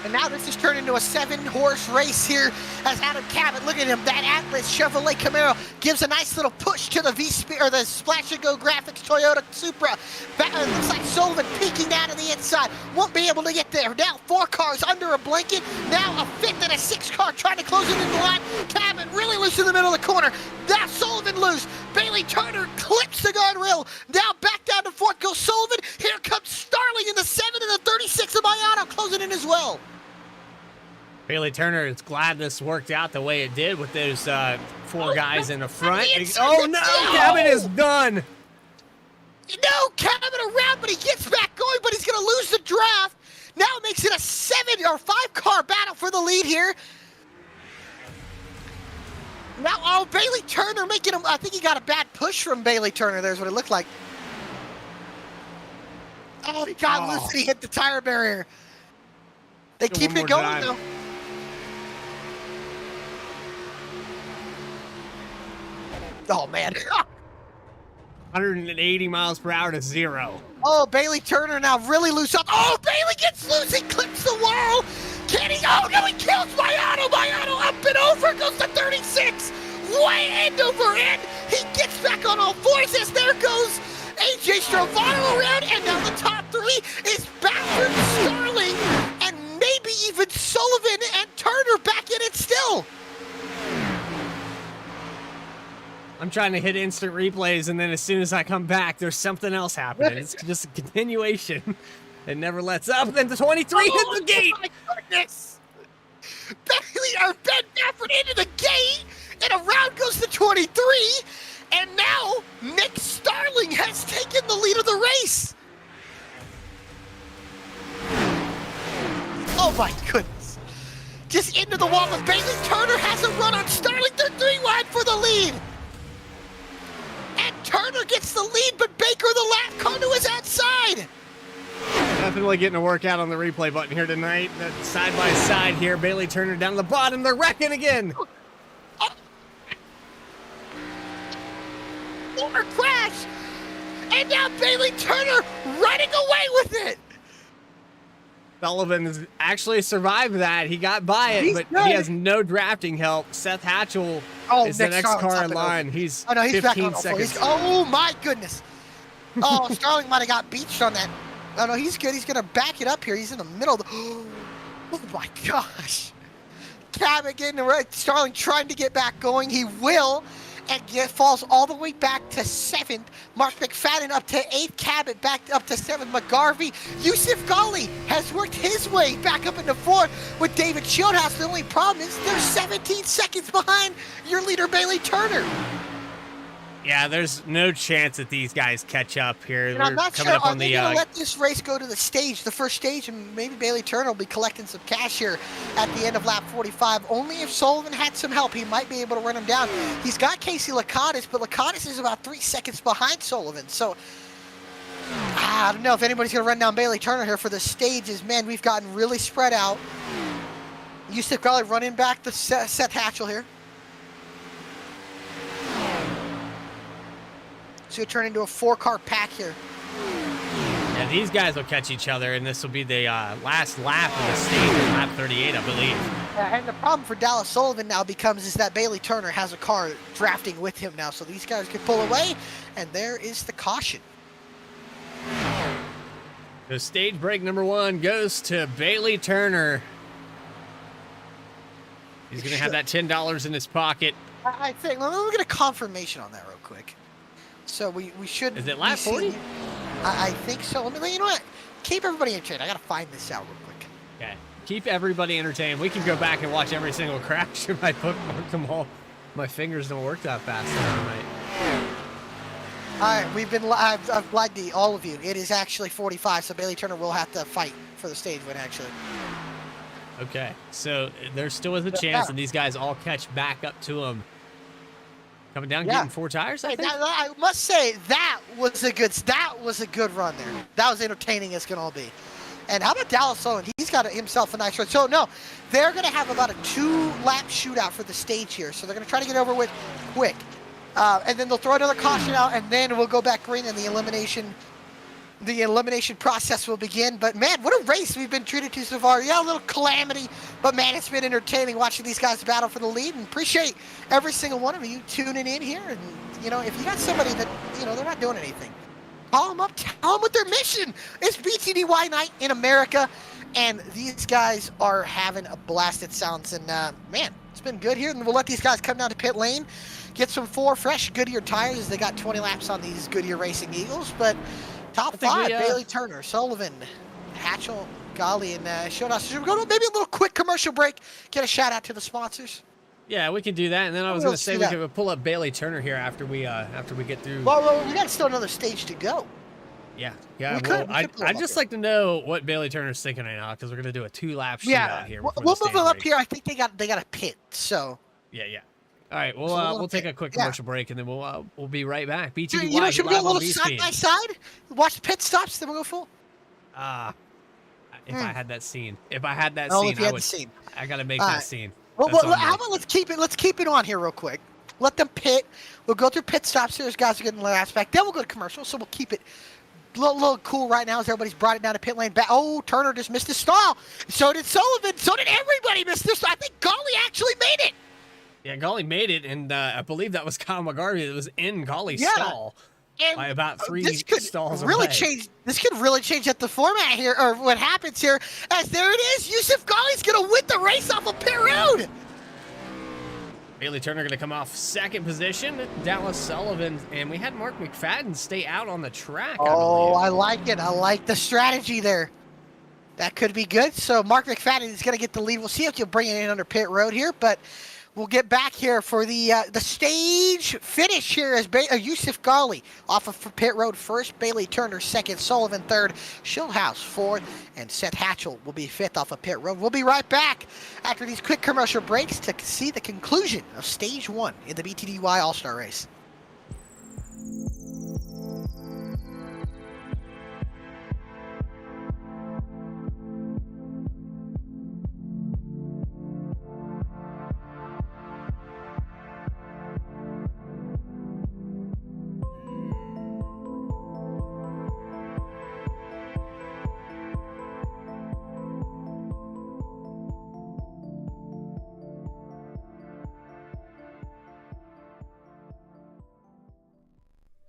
And now this has turned into a 7-horse race here as Adam Cabot, look at him, that Atlas Chevrolet Camaro gives a nice little push to the VSPEED, or the Splash and Go Graphics Toyota Supra. Looks like Sullivan peeking down to the inside, won't be able to get there. Now 4 cars under a blanket, now a 5th and a 6th car trying to close it in the line. Cabot really loose in the middle of the corner. Now Sullivan loose. Bailey Turner clips the guardrail. Now back down to 4th goes Sullivan. Here comes Starling in the 7 and the 36 of Mayano closing in as well. Bailey Turner is glad this worked out the way it did with those 4 guys in the front. Oh, no, Cabot is done. No, Cabot around, but he gets back going, but he's going to lose the draft. Now it makes it a 7 or 5 car battle for the lead here. Now, Bailey Turner making him, I think he got a bad push from Bailey Turner. There's what it looked like. Oh, he got loose and he hit the tire barrier. They Still keep one it more going drive. though. Oh man. 180 miles per hour to 0. Oh, Bailey Turner now really loose up. Oh, Bailey gets loose. He clips the wall. Can he? Oh, no, he kills Mayano. Mayano up and over. Goes to 36. Way end over end. He gets back on all fours as there goes AJ Strovano around. And now the top three is Backward, Starling, and maybe even Sullivan and Turner back in it still. I'm trying to hit instant replays, and then as soon as I come back, there's something else happening. It's just a continuation. It never lets up. Then the 23 hit the gate. Oh, my goodness. Bailey or Ben Baffert into the gate, and around goes the 23. And now Nick Starling has taken the lead of the race. Oh, my goodness. Just into the wall, but Bailey Turner has a run on Starling. They're 3 wide for the lead. And Turner gets the lead, but Baker, the lap car, to his outside. Definitely getting a workout on the replay button here tonight. That side by side here, Bailey Turner down the bottom. They're wrecking again. More crash. And now Bailey Turner running away with it. Sullivan has actually survived that. He got by it, He's but good. he has no drafting help. Seth Hatchell is the Nick next Starling's car up in and line. over. He's Oh, no, he's back 15 on all fours. seconds. Oh, my goodness. Oh, Starling might have got beached on that. Oh, no, he's good. He's going to back it up here. He's in the middle. Oh, my gosh. Cabot getting right. Starling trying to get back going. He will. And falls all the way back to 7th. Mark McFadden up to 8th. Cabot back up to 7th. McGarvey. Yusuf Ghali has worked his way back up into 4th with David Shieldhouse. The only problem is they're 17 seconds behind your leader, Bailey Turner. Yeah, there's no chance that these guys catch up here. And We're I'm not coming sure, up are on they the going to let this race go to the stage, the first stage, and maybe Bailey Turner will be collecting some cash here at the end of lap 45. Only if Sullivan had some help, he might be able to run him down. He's got Casey Lakatos, but Lakatos is about 3 seconds behind Sullivan. So, I don't know if anybody's going to run down Bailey Turner here for the stages. Man, we've gotten really spread out. Yusuf Ghali running back the Seth Hatchell here. So you turn into a 4-car pack here. Yeah, these guys will catch each other, and this will be the last lap of the stage, lap 38, I believe. And the problem for Dallas Sullivan now becomes is that Bailey Turner has a car drafting with him now, so these guys can pull away, and there is the caution. So stage break number 1 goes to Bailey Turner. He's going to have that $10 in his pocket. I think, let me get a confirmation on that real quick. So we should... Is it lap 40? I think so. You know what? Keep everybody entertained. I got to find this out real quick. Okay. Keep everybody entertained. We can go back and watch every single crash. I bookmarked them all. My fingers don't work that fast tonight. All right, we've been... I've lied to all of you. It is actually 45, so Bailey Turner will have to fight for the stage win, actually. Okay, so there still is a chance that these guys all catch back up to him. Coming down, getting 4 tires, I think. I must say that was a good run there. That was entertaining as can all be. And how about Dallas Sullivan? He's got himself a nice run. So no, they're going to have about a 2-lap shootout for the stage here. So they're going to try to get over with quick, and then they'll throw another caution out, and then we'll go back green, and the elimination process will begin. But man, what a race we've been treated to so far. Yeah, a little calamity, but man, it's been entertaining watching these guys battle for the lead, and appreciate every single one of you tuning in here. And you know, if you got somebody that, you know, they're not doing anything, call them up, tell them what their mission is. BTDY night in America, and these guys are having a blast. It sounds, and man, it's been good here. And we'll let these guys come down to pit lane, get some 4 fresh Goodyear tires, as they got 20 laps on these Goodyear Racing Eagles. But top 5, Bailey Turner, Sullivan, Hatchell, Ghali, and Shieldhouse. Should we go to maybe a little quick commercial break? Get a shout out to the sponsors. Yeah, we can do that. And then I was going to say we could pull up Bailey Turner here after we get through. Well, we got still another stage to go. Yeah. Well, I'd just like to know what Bailey Turner's thinking right now, because we're going to do a 2-lap shootout here. We'll move them up here. I think they got a pit. So. Yeah. All right, we'll take a quick commercial break, and then we'll be right back. BTDY, you know, should we go a little VSPEED. side by side? Watch the pit stops, then we'll go full. If I had that scene. If I had that Oh, scene, if you I had would. the scene. I gotta make All that right. scene. Well, That's well on how me. about let's keep it on here real quick. Let them pit. We'll go through pit stops here as guys are getting the last back. Then we'll go to commercial. So we'll keep it a little cool right now as everybody's brought it down to pit lane. Oh, Turner just missed his stall. So did Sullivan. So did everybody miss their stall. I think Golly actually made it. Yeah, Golly made it, and I believe that was Kyle McGarvey that was in Golly's Yeah. stall And by about 3 this could stalls really away. change. This could really change up the format here, or what happens here. As there it is, Yusuf Golly's gonna win the race off of pit road. Bailey Turner going to come off second position. Dallas Sullivan, and we had Mark McFadden stay out on the track. Oh, I like it. I like the strategy there. That could be good. So Mark McFadden is going to get the lead. We'll see if you'll bring it in under pit road here, but we'll get back here for the stage finish here as Yusuf Golly off of pit road first, Bailey Turner second, Sullivan third, Schildhouse fourth, and Seth Hatchell will be fifth off of pit road. We'll be right back after these quick commercial breaks to see the conclusion of stage 1 in the BTDY All-Star Race.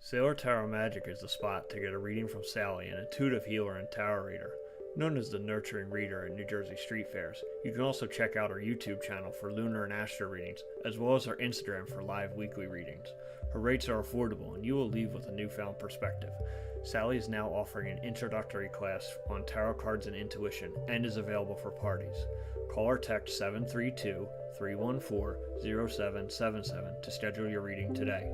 Sailor Tarot Magic is the spot to get a reading from Sally, an intuitive healer and tarot reader. Known as the Nurturing Reader at New Jersey Street Fairs, you can also check out our YouTube channel for lunar and astro readings, as well as our Instagram for live weekly readings. Her rates are affordable, and you will leave with a newfound perspective. Sally is now offering an introductory class on tarot cards and intuition, and is available for parties. Call or text 732-314-0777 to schedule your reading today.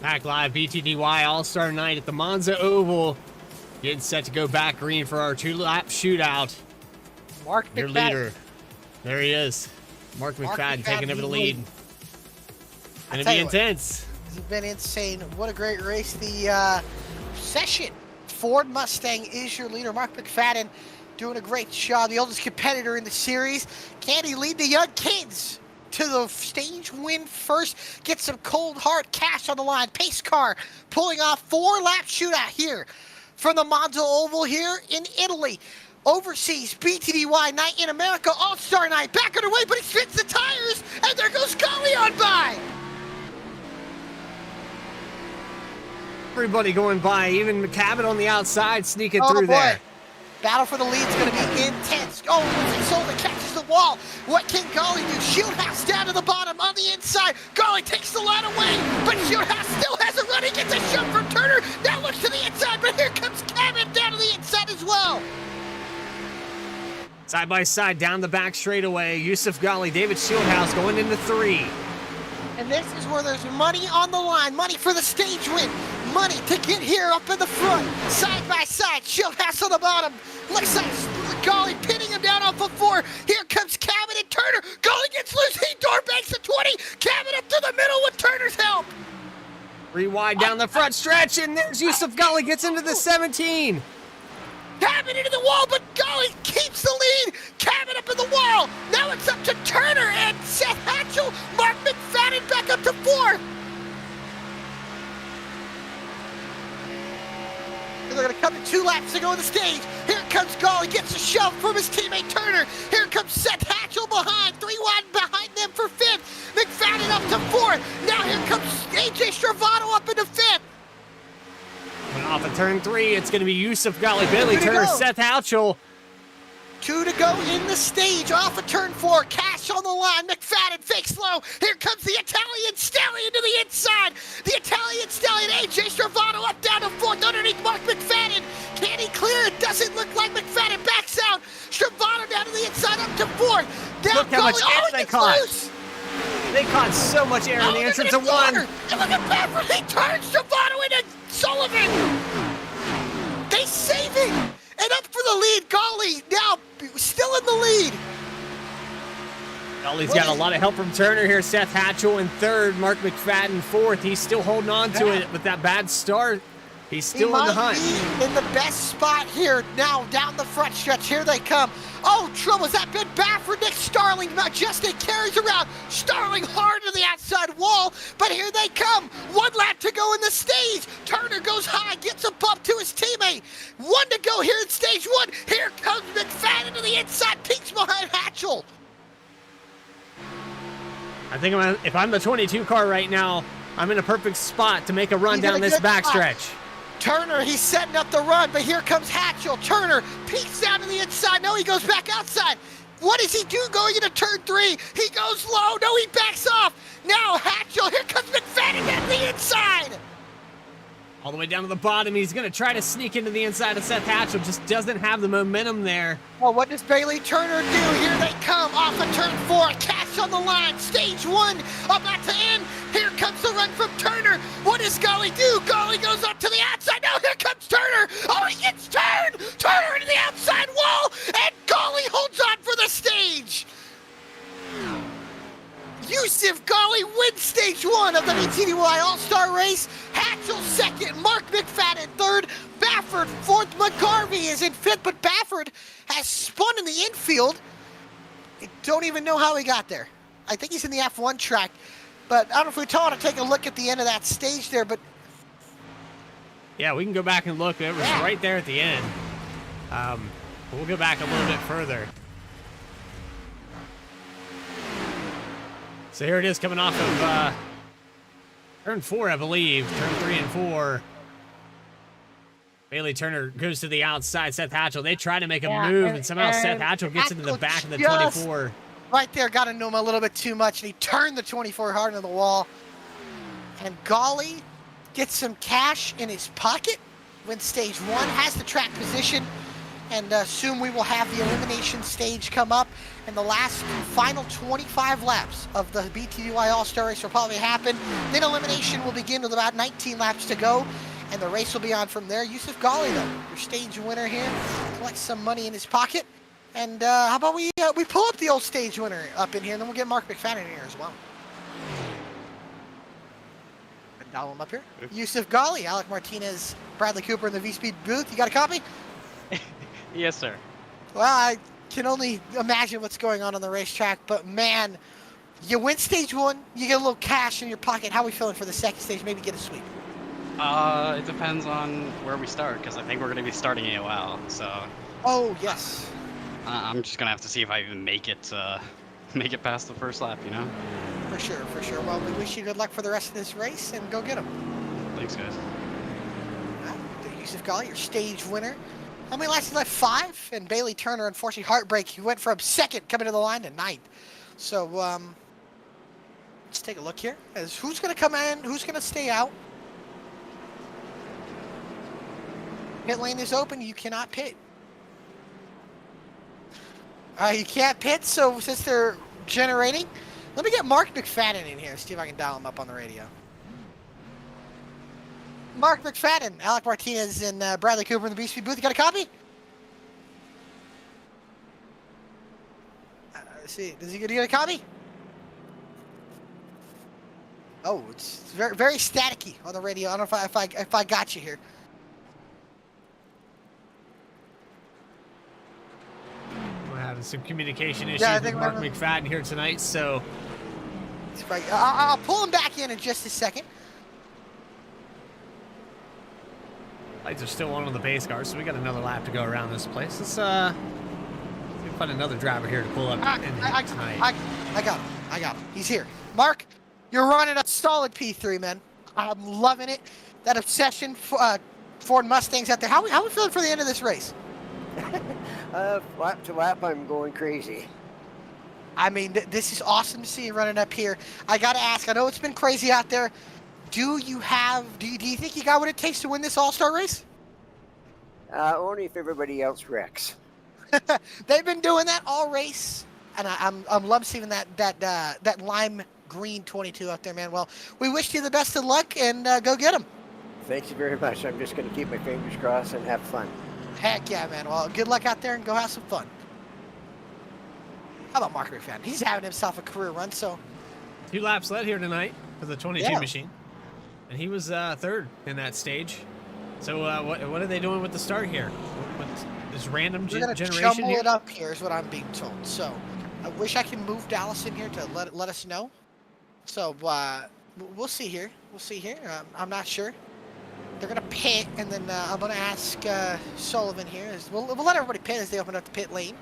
Back live, BTDY All-Star Night at the Monza Oval. Getting set to go back green for our 2-lap shootout. Mark Your McFadden. leader. There he is. Mark McFadden taking over the lead. Gonna tell be you what. intense. This has been insane. What a great race. The session. Ford Mustang is your leader. Mark McFadden doing a great job. The oldest competitor in the series. Can he lead the young kids to the stage win first? Get some cold hard cash on the line. Pace car pulling off 4-lap shootout here from the Monza Oval here in Italy. Overseas BTDY night in America. All-Star night back underway, but he spins the tires, and there goes Golly on by. Everybody going by, even McCabe on the outside sneaking Oh through boy. there. Battle for the lead's going to be intense. Oh, Sullivan catches the wall. What can Golly do? Shieldhouse down to the bottom on the inside. Golly takes the line away, but Shieldhouse still has a run. He gets a shove from Turner. Now looks to the inside, but here comes Cabot down to the inside as well. Side by side down the back straightaway. Yusuf Ghali, David Shieldhouse going into 3. And this is where there's money on the line, money for the stage win, money to get here up in the front, side by side. Shieldhouse on the bottom. Looks like Golly pinning him down off of 4. Here comes Cabot and Turner. Golly gets loose. He door banks the 20. Cabot up to the middle with Turner's help. 3 wide down the front stretch, and there's Yusuf Ghali gets into the 17. Cabot into the wall, but Golly keeps the lead. Cabot up in the wall. Now it's up to Turner and Seth Hatchell. Mark McFadden back up to 4. They're going to come to 2 laps to go on the stage. Here comes Golly, gets a shove from his teammate Turner. Here comes Seth Hatchell behind, 3 wide behind them for 5th. McFadden up to 4th. Now here comes AJ Stravato up into 5th. And off of turn 3, it's going to be Yusuf Ghali, Billy Two to Turner, go. Seth Hatchell. 2 to go in the stage, off of turn 4, Cash on the line, McFadden fake slow. Here comes the Italian Stallion to the inside. The Italian Stallion, AJ Stravato up down to 4th underneath Mark McFadden. Can he clear it? Doesn't look like McFadden backs out. Stravato down to the inside up to 4th. Now Look how much air they caught. Loose. They caught so much air in the entrance of 1. And look at Bradford, he turns Stravato into Sullivan. They save it. And up for the lead, Golly now still in the lead. Ghali's got a lot of help from Turner here. Seth Hatchell in 3rd, Mark McFadden 4th. He's still holding on to it with that bad start. He's still in the hunt. He might be in the best spot here now down the front stretch. Here they come. Oh, trouble. Has that been bad for Nick Starling? Majestic carries around. Starling hard to the outside wall, but here they come. 1 lap to go in the stage. Turner goes high, gets a bump to his teammate. 1 to go here in stage 1. Here comes McFadden to the inside, peeks behind Hatchell. I think if I'm the 22 car right now, I'm in a perfect spot to make a run He's in down a this good backstretch. Turner, he's setting up the run, but here comes Hatchell. Turner peeks down to the inside. No, he goes back outside. What does he do going into turn 3? He goes low. No, he backs off. Now Hatchell, here comes McFadden down to the inside. All the way down to the bottom. He's going to try to sneak into the inside of Seth Hatchell. Just doesn't have the momentum there. Well, what does Bailey Turner do? Here they come off of turn 4. Cash on the line. Stage 1 about to end. Here comes the run from Turner. What does Golly do? Golly goes up to the outside. Now here comes Turner. Oh, he gets turned. Turner into the outside wall. And Golly holds on for the stage. Yusuf Ghali wins stage 1 of the BTDY All-Star Race. Hatchell 2nd, Mark McFadden 3rd, Baffert 4th, McGarvey is in 5th, but Baffert has spun in the infield. I don't even know how he got there. I think he's in the F1 track, but I don't know if we told him to take a look at the end of that stage there, but... Yeah, we can go back and look. It was right there at the end. We'll go back a little bit further. So here it is coming off of turn 4, I believe. Turn 3 and 4. Bailey Turner goes to the outside. Seth Hatchell, they try to make a move, and somehow Seth Hatchell gets into the back of the 24. Right there, got into him a little bit too much, and he turned the 24 hard into the wall. And Golly gets some cash in his pocket, wins stage 1, has the track position, and soon we will have the elimination stage come up, and the last final 25 laps of the BTDY All-Star Race will probably happen. Then elimination will begin with about 19 laps to go, and the race will be on from there. Yusuf Ghali, though, your stage winner here, collects some money in his pocket. And how about we pull up the old stage winner up in here, and then we'll get Mark McFadden in here as well. And dial him up here. Yusuf Ghali, Alec Martinez, Bradley Cooper in the VSPEED booth. You got a copy? Yes, sir. Well, I can only imagine what's going on the racetrack, but man, you win stage 1, you get a little cash in your pocket. How are we feeling for the second stage? Maybe get a sweep. It depends on where we start, because I think we're going to be starting AOL, so... Oh, yes. I'm just going to have to see if I even make it past the first lap, you know? For sure, for sure. Well, we wish you good luck for the rest of this race, and go get them. Thanks, guys. Yusuf Ghali, your stage winner How many laps he left? 5. And Bailey Turner, unfortunately, heartbreak. He went from second coming to the line to 9th. So let's take a look here. As who's going to come in? Who's going to stay out? Pit lane is open. You cannot pit. You can't pit, so since they're generating, let me get Mark McFadden in here. See if I can dial him up on the radio. Mark McFadden, Alec Martinez, and Bradley Cooper in the BSPEED booth. You got a copy? Let's see. Does he get a copy? Oh, it's very, very staticky on the radio. I don't know if I got you here. We're having some communication issues with Mark McFadden here tonight, so I'll pull him back in just a second. lights are still on the base car, so we got another lap to go around this place. Let's find another driver here to pull up tonight. I got him. He's here. Mark, you're running a solid P3, man. I'm loving it. That obsession for Ford Mustangs out there. How are we feeling for the end of this race? Lap to lap, I'm going crazy. I mean, this is awesome to see you running up here. I got to ask, I know it's been crazy out there. Do you think you got what it takes to win this all-star race? Only if everybody else wrecks. They've been doing that all race, and I'm love seeing that lime green 22 out there, man. Well, we wish you the best of luck, and go get them. Thank you very much. I'm just going to keep my fingers crossed and have fun. Heck yeah, man. Well, good luck out there, and go have some fun. How about Mark McFadden? He's having himself a career run, so. 2 laps led here tonight for the 22 machine. And he was third in that stage. So what are they doing with the start here? What's this random generation here? Jumble it up here is what I'm being told. So I wish I can move Dallas in here to let us know. So we'll see here. We'll see here. I'm not sure. They're going to pit, and then I'm going to ask Sullivan here. We'll let everybody pit as they open up the pit lane.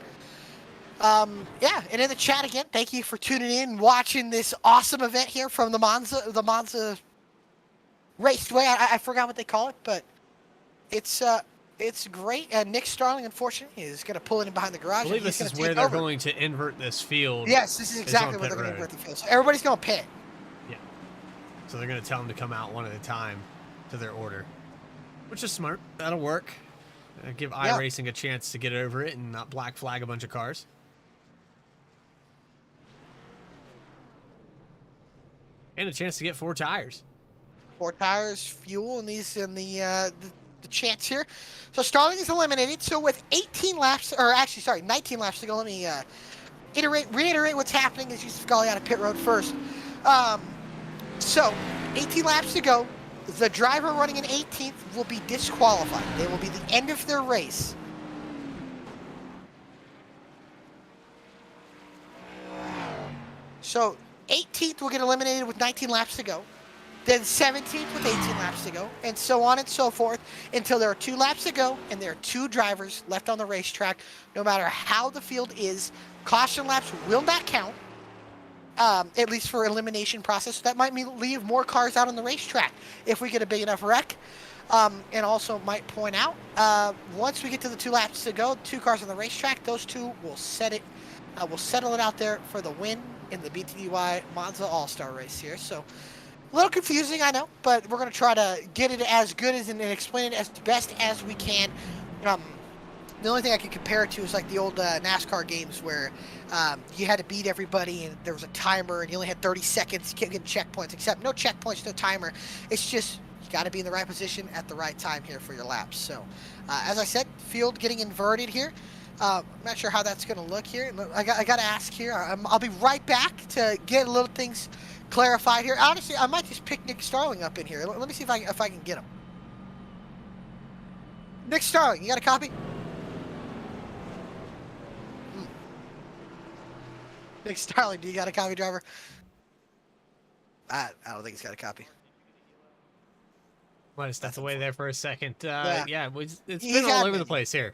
Yeah, and in the chat again, thank you for tuning in, watching this awesome event here from the Monza Raceway. I forgot what they call it, but it's great. And Nick Starling, unfortunately, is going to pull in behind the garage. I believe this is where they're going to invert this field. Yes, this is exactly where they're going to invert the field. So everybody's going to pit. Yeah. So they're going to tell them to come out one at a time to their order, which is smart. That'll work. Give iRacing a chance to get over it and not black flag a bunch of cars. And a chance to get 4 tires. 4 tires, fuel, and these in the chance here. So Starling is eliminated. So with 18 laps, or actually, sorry, 19 laps to go. Let me reiterate what's happening as Yusuf Ghali out of pit road first. So 18 laps to go. The driver running in 18th will be disqualified. They will be the end of their race. So 18th will get eliminated with 19 laps to go. Then 17th with 18 laps to go, and so on and so forth until there are 2 laps to go and there are 2 drivers left on the racetrack. No matter how the field is, caution laps will not count, at least for elimination process. So that might mean leave more cars out on the racetrack if we get a big enough wreck. And also might point out, once we get to the 2 laps to go, 2 cars on the racetrack, those 2 will settle it out there for the win in the BTDY Monza All-Star race here. So a little confusing, I know, but we're going to try to get it as good as and explain it as best as we can. The only thing I can compare it to is like the old NASCAR games where you had to beat everybody and there was a timer and you only had 30 seconds. You can't get checkpoints, except no checkpoints, no timer. It's just you got to be in the right position at the right time here for your laps. So as I said, field getting inverted here. I'm not sure how that's going to look here. I got to ask here. I'll be right back to get a little things clarified here. Honestly, I might just pick Nick Starling up in here. Let me see if I can get him. Nick Starling, you got a copy? Nick Starling, do you got a copy, driver? I don't think he's got a copy. Might have stepped away there for a second. Yeah. It's been all over the place here.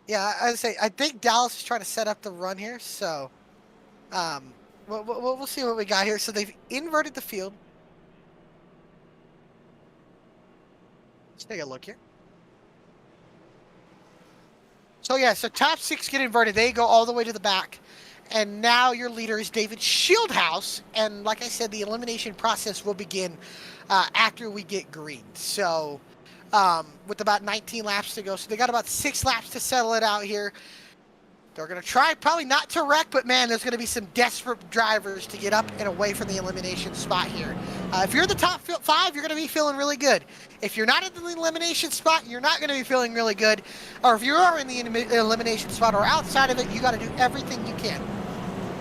Yeah, I think Dallas is trying to set up the run here, so we'll see what we got here. So they've inverted the field. Let's take a look here. So yeah, so top 6 get inverted. They go all the way to the back. And now your leader is David Shieldhouse. And like I said, the elimination process will begin after we get green. So with about 19 laps to go. So they got about 6 laps to settle it out here. They're going to try probably not to wreck, but man, there's going to be some desperate drivers to get up and away from the elimination spot here. If you're in the top 5, you're going to be feeling really good. If you're not in the elimination spot, you're not going to be feeling really good. Or if you are in the elimination spot or outside of it, you got to do everything you can.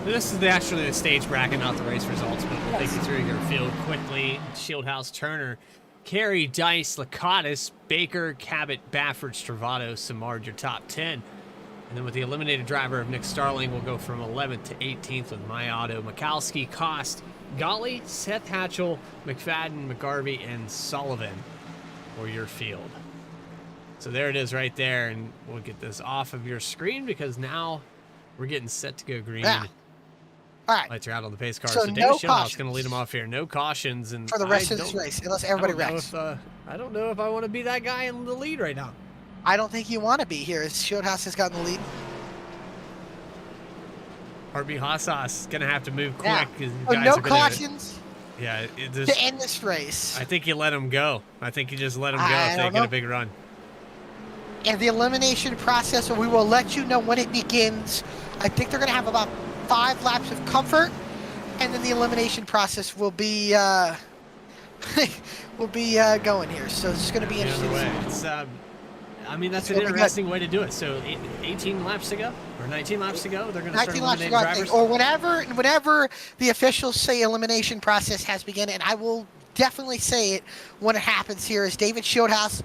This is actually the stage bracket, not the race results, but we'll take you through your field quickly. Shieldhouse, Turner, Carey, Dice, Lakatos, Baker, Cabot, Baffert, Stravato, Samard, your top 10. And then with the eliminated driver of Nick Starling, we'll go from 11th to 18th with My Auto, Mikalski, Cost, Golly, Seth Hatchell, McFadden, McGarvey, and Sullivan for your field. So there it is right there, and we'll get this off of your screen because now we're getting set to go green. Yeah. All right. Lights are out on the pace car. So So no David Shieldhouse cautions. going to lead them off here. No cautions. And For the rest of this race, unless everybody wrecks. I don't know if I want to be that guy in the lead right now. I don't think you want to be here, as Shieldhouse has gotten the lead. RB Haasas going to have to move quick. Yeah. 'Cause these So guys no are gonna- cautions Yeah, to end this race. I think you let him go. I think you just let him go I if they don't get know. a big run. And the elimination process, we will let you know when it begins. I think they're going to have about 5 laps of comfort, and then the elimination process will be going here. So it's going to be The other interesting. way. It's, I mean, that's an It'll be good. interesting way to do it. So 18 laps to go, or 19 laps to go, they're going to start 19 laps to eliminating go, I drivers. think, or whenever the officials say elimination process has begun, and I will definitely say it when it happens here, is David Shieldhouse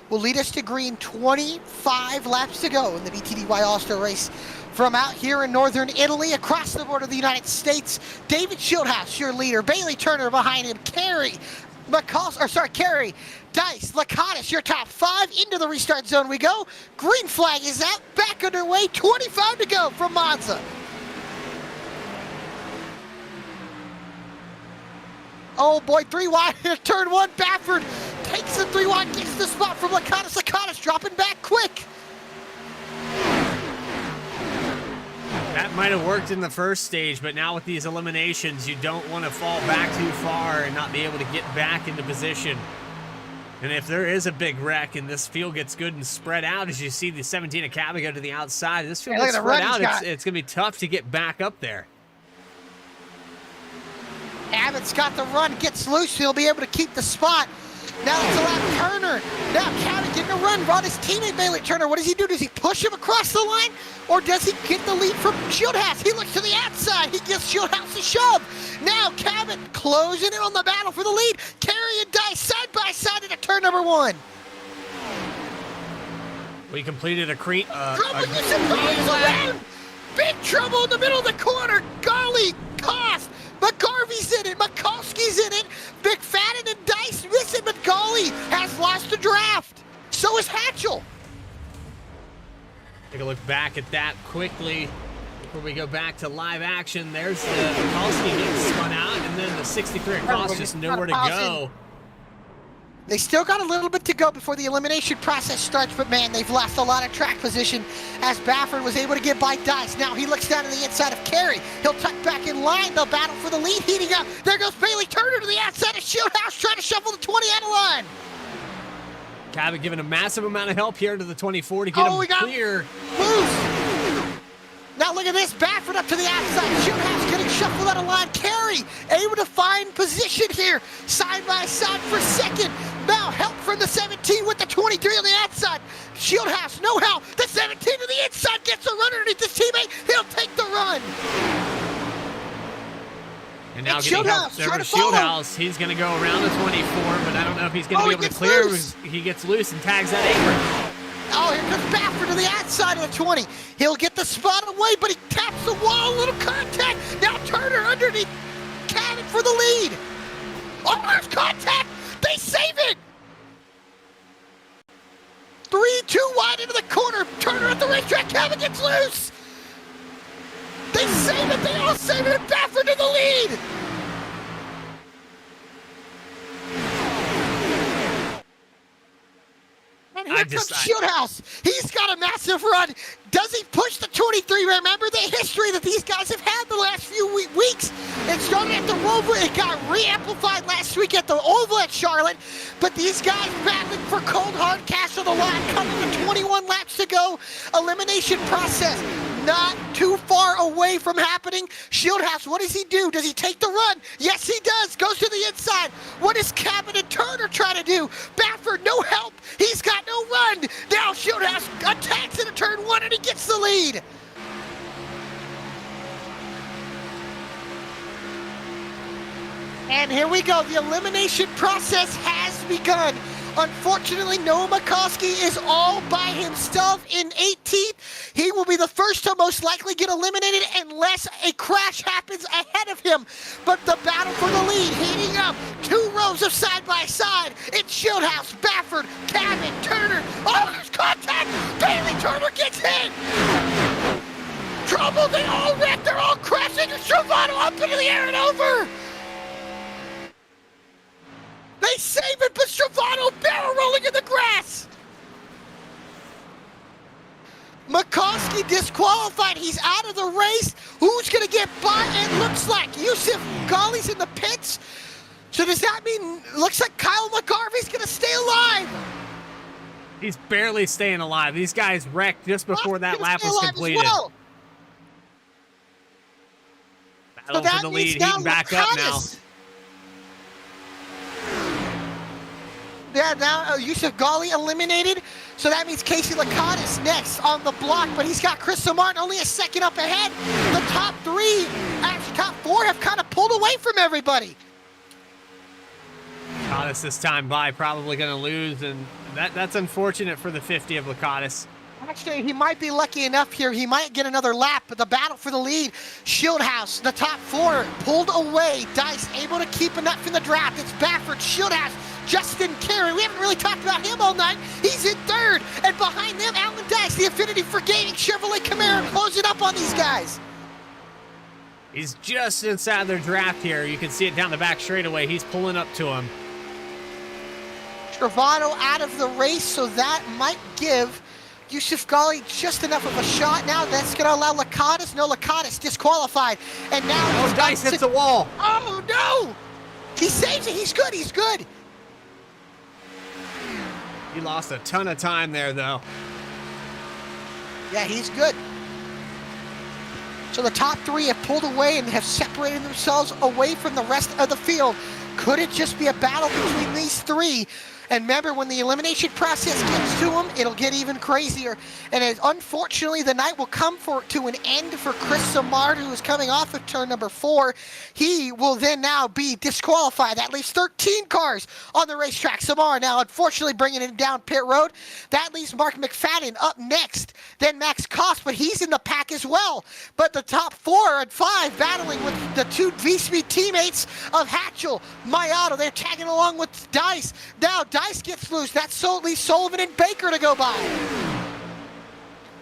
will lead us to green. 25 laps to go in the BTDY All-Star race from out here in northern Italy, across the border of the United States. David Shieldhouse, your leader. Bailey Turner behind him. Carey, Dice, Lakatos, your top 5. Into the restart zone we go. Green flag is out. Back underway. 25 to go from Monza. Oh boy, 3 wide, turn 1, Baffert takes the 3 wide, gets the spot from Lakatos. Lakatos dropping back quick. That might have worked in the first stage, but now with these eliminations, you don't want to fall back too far and not be able to get back into position. And if there is a big wreck and this field gets good and spread out, as you see the 17 of Cabot go to the outside, this field Hey, look gets at the spread run out, he's got. it's going to be tough to get back up there. Abbott's got the run, gets loose, he'll be able to keep the spot. Now it's allowed Turner. Now Cabot getting a run on his teammate Bailey Turner. What does he do? Does he push him across the line? Or does he get the lead from Shieldhouse? He looks to the outside. He gives Shieldhouse a shove. Now Cabot closing in on the battle for the lead. Carey and Dice side by side into turn number 1. We completed a Trouble, you surprise around. Big trouble in the middle of the corner. Golly, Cost. McGarvey's in it. Mikalski's in it. McFadden and Dice miss it, but Golly has lost the draft. So is Hatchell. Take a look back at that quickly before we go back to live action. There's the Mikalski getting spun out, and then the 63 across, just nowhere to go. They still got a little bit to go before the elimination process starts, but man, they've lost a lot of track position as Baffert was able to get by Dice. Now he looks down to the inside of Carey. He'll tuck back in line. They'll battle for the lead, heating up. There goes Bailey Turner to the outside of Shieldhouse, trying to shuffle the 20 out of line. Cabot giving a massive amount of help here to the 24 to get him clear. Loose. Now look at this, Baffert up to the outside. Shieldhouse getting shuffled out of line. Carey able to find position here, side by side for second. Now help from the 17 with the 23 on the outside. Shieldhouse, no help. The 17 to the inside gets a run underneath his teammate. He'll take the run. And now And getting help Shieldhouse there trying for to follow. Shieldhouse. He's going to go around the 24, but I don't know if he's going to Oh, be he able to gets clear. loose. He gets loose and tags that apron. Oh, here comes Baffert to the outside of the 20. He'll get the spot away, but he taps the wall. A little contact. Now Turner underneath Cabot for the lead. Oh, there's contact. They save it. 3-2 wide into the corner. Turner at the racetrack. Cabot gets loose. They save it. They all save it. And Baffert in the lead. here comes Shieldhouse. He's got a massive run. Does he push the 23? Remember the history that these guys have had the last few weeks. It started at the Roval. It got re-amplified last week at the Oval at Charlotte. But these guys battling for cold hard cash on the line, coming to 21 laps to go. Elimination process not too far away from happening. Shieldhouse, what does he do? Does he take the run? Yes, he does. Goes to the inside. What does Cabot and Turner try to do? Baffert, no help. He's got no run. Now Shieldhouse attacks into turn 1 and he gets the lead. And here we go. The elimination process has begun. Unfortunately, Noah McCoskey is all by himself in 18th. He will be the first to most likely get eliminated unless a crash happens ahead of him. But the battle for the lead heating up. 2 rows of side-by-side. It's Shieldhouse, Baffert, Cabot, Turner. Oh, there's contact! Bailey Turner gets hit! Trouble, they all wrecked, they're all crashing. Stravano up into the air and over! They save it, but Stravano barrel rolling in the grass. McCoskey disqualified. He's out of the race. Who's going to get by? It looks like Yusuf Ghali's in the pits. So does that mean, looks like Kyle McGarvey's going to stay alive? He's barely staying alive. These guys wrecked just before that lap was completed. Well. Battle for the lead, heating back up now. Yeah, now Yusuf Ghali eliminated, so that means Casey Lacatus next on the block, but he's got Chris Martin only a second up ahead. The top 3, actually top 4 have kind of pulled away from everybody. Lacatus this time by probably going to lose, and that's unfortunate for the 50 of Lacatus. Actually, he might be lucky enough here. He might get another lap, but the battle for the lead, Shieldhouse, the top 4 pulled away. Dice able to keep enough in the draft. It's Baffert, Shieldhouse, Justin Carey. We haven't really talked about him all night. He's in 3rd. And behind them, Alan Dice, the Affinity for Gaming Chevrolet Camaro, closing up on these guys. He's just inside their draft here. You can see it down the back straightaway. He's pulling up to him. Stravano out of the race, so that might give Yusuf Ghali just enough of a shot. Now that's going to allow Lacatus. No, Lacatus disqualified. And now Dice hits the wall. Oh, no! He saves it. He's good. He's good. He lost a ton of time there, though. Yeah, he's good. So the top 3 have pulled away and have separated themselves away from the rest of the field. Could it just be a battle between these 3? And remember, when the elimination process gets to them, it'll get even crazier. And unfortunately, the night will come to an end for Chris Samard, who is coming off of turn number 4. He will then now be disqualified. That leaves 13 cars on the racetrack. Samard now, unfortunately, bringing him down pit road. That leaves Mark McFadden up next. Then Max Kost, but he's in the pack as well. But the top 4 and 5 battling with the 2 VSPEED teammates of Hatchell, Mayato. They're tagging along with Dice. Now, Dice gets loose. That's leaves Sullivan and Baker to go by.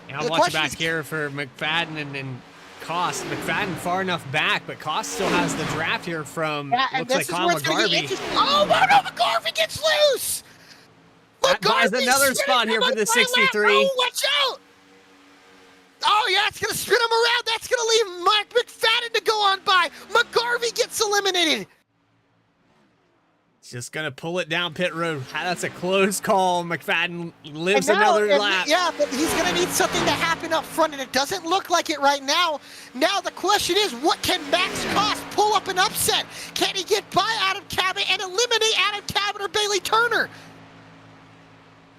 Yeah, I'm watching back here for McFadden and Kost. McFadden far enough back, but Kost still has the draft here from, looks like Kyle McGarvey. Oh, no, McGarvey gets loose! That buys another spot here for the 63. Oh, watch out! Oh, yeah, it's going to spin him around. That's going to leave Mark McFadden to go on by. McGarvey gets eliminated. Just going to pull it down pit road. That's a close call. McFadden lives another lap. Yeah, but he's going to need something to happen up front, and it doesn't look like it right now. Now the question is, what can Max Kost pull up an upset? Can he get by Adam Cabot and eliminate Adam Cabot or Bailey Turner?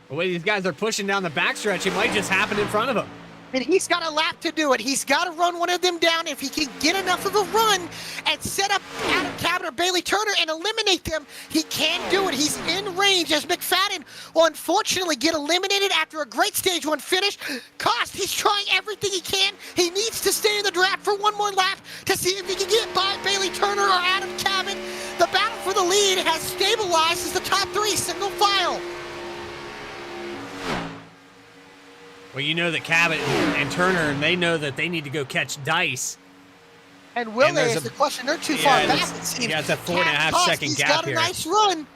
The way these guys are pushing down the backstretch, it might just happen in front of him. And he's got a lap to do it. He's got to run one of them down. If he can get enough of a run and set up Adam Cabot or Bailey Turner and eliminate them, he can do it. He's in range as McFadden will unfortunately get eliminated after a great stage 1 finish. Kost, he's trying everything he can. He needs to stay in the draft for one more lap to see if he can get by Bailey Turner or Adam Cabot. The battle for the lead has stabilized as the top 3 single file. Well, you know that Cabot and Turner, they know that they need to go catch Dice. And will they, is the question. They're too far back, it seems. Yeah, it's a 4.5 second gap here. He's got a nice run.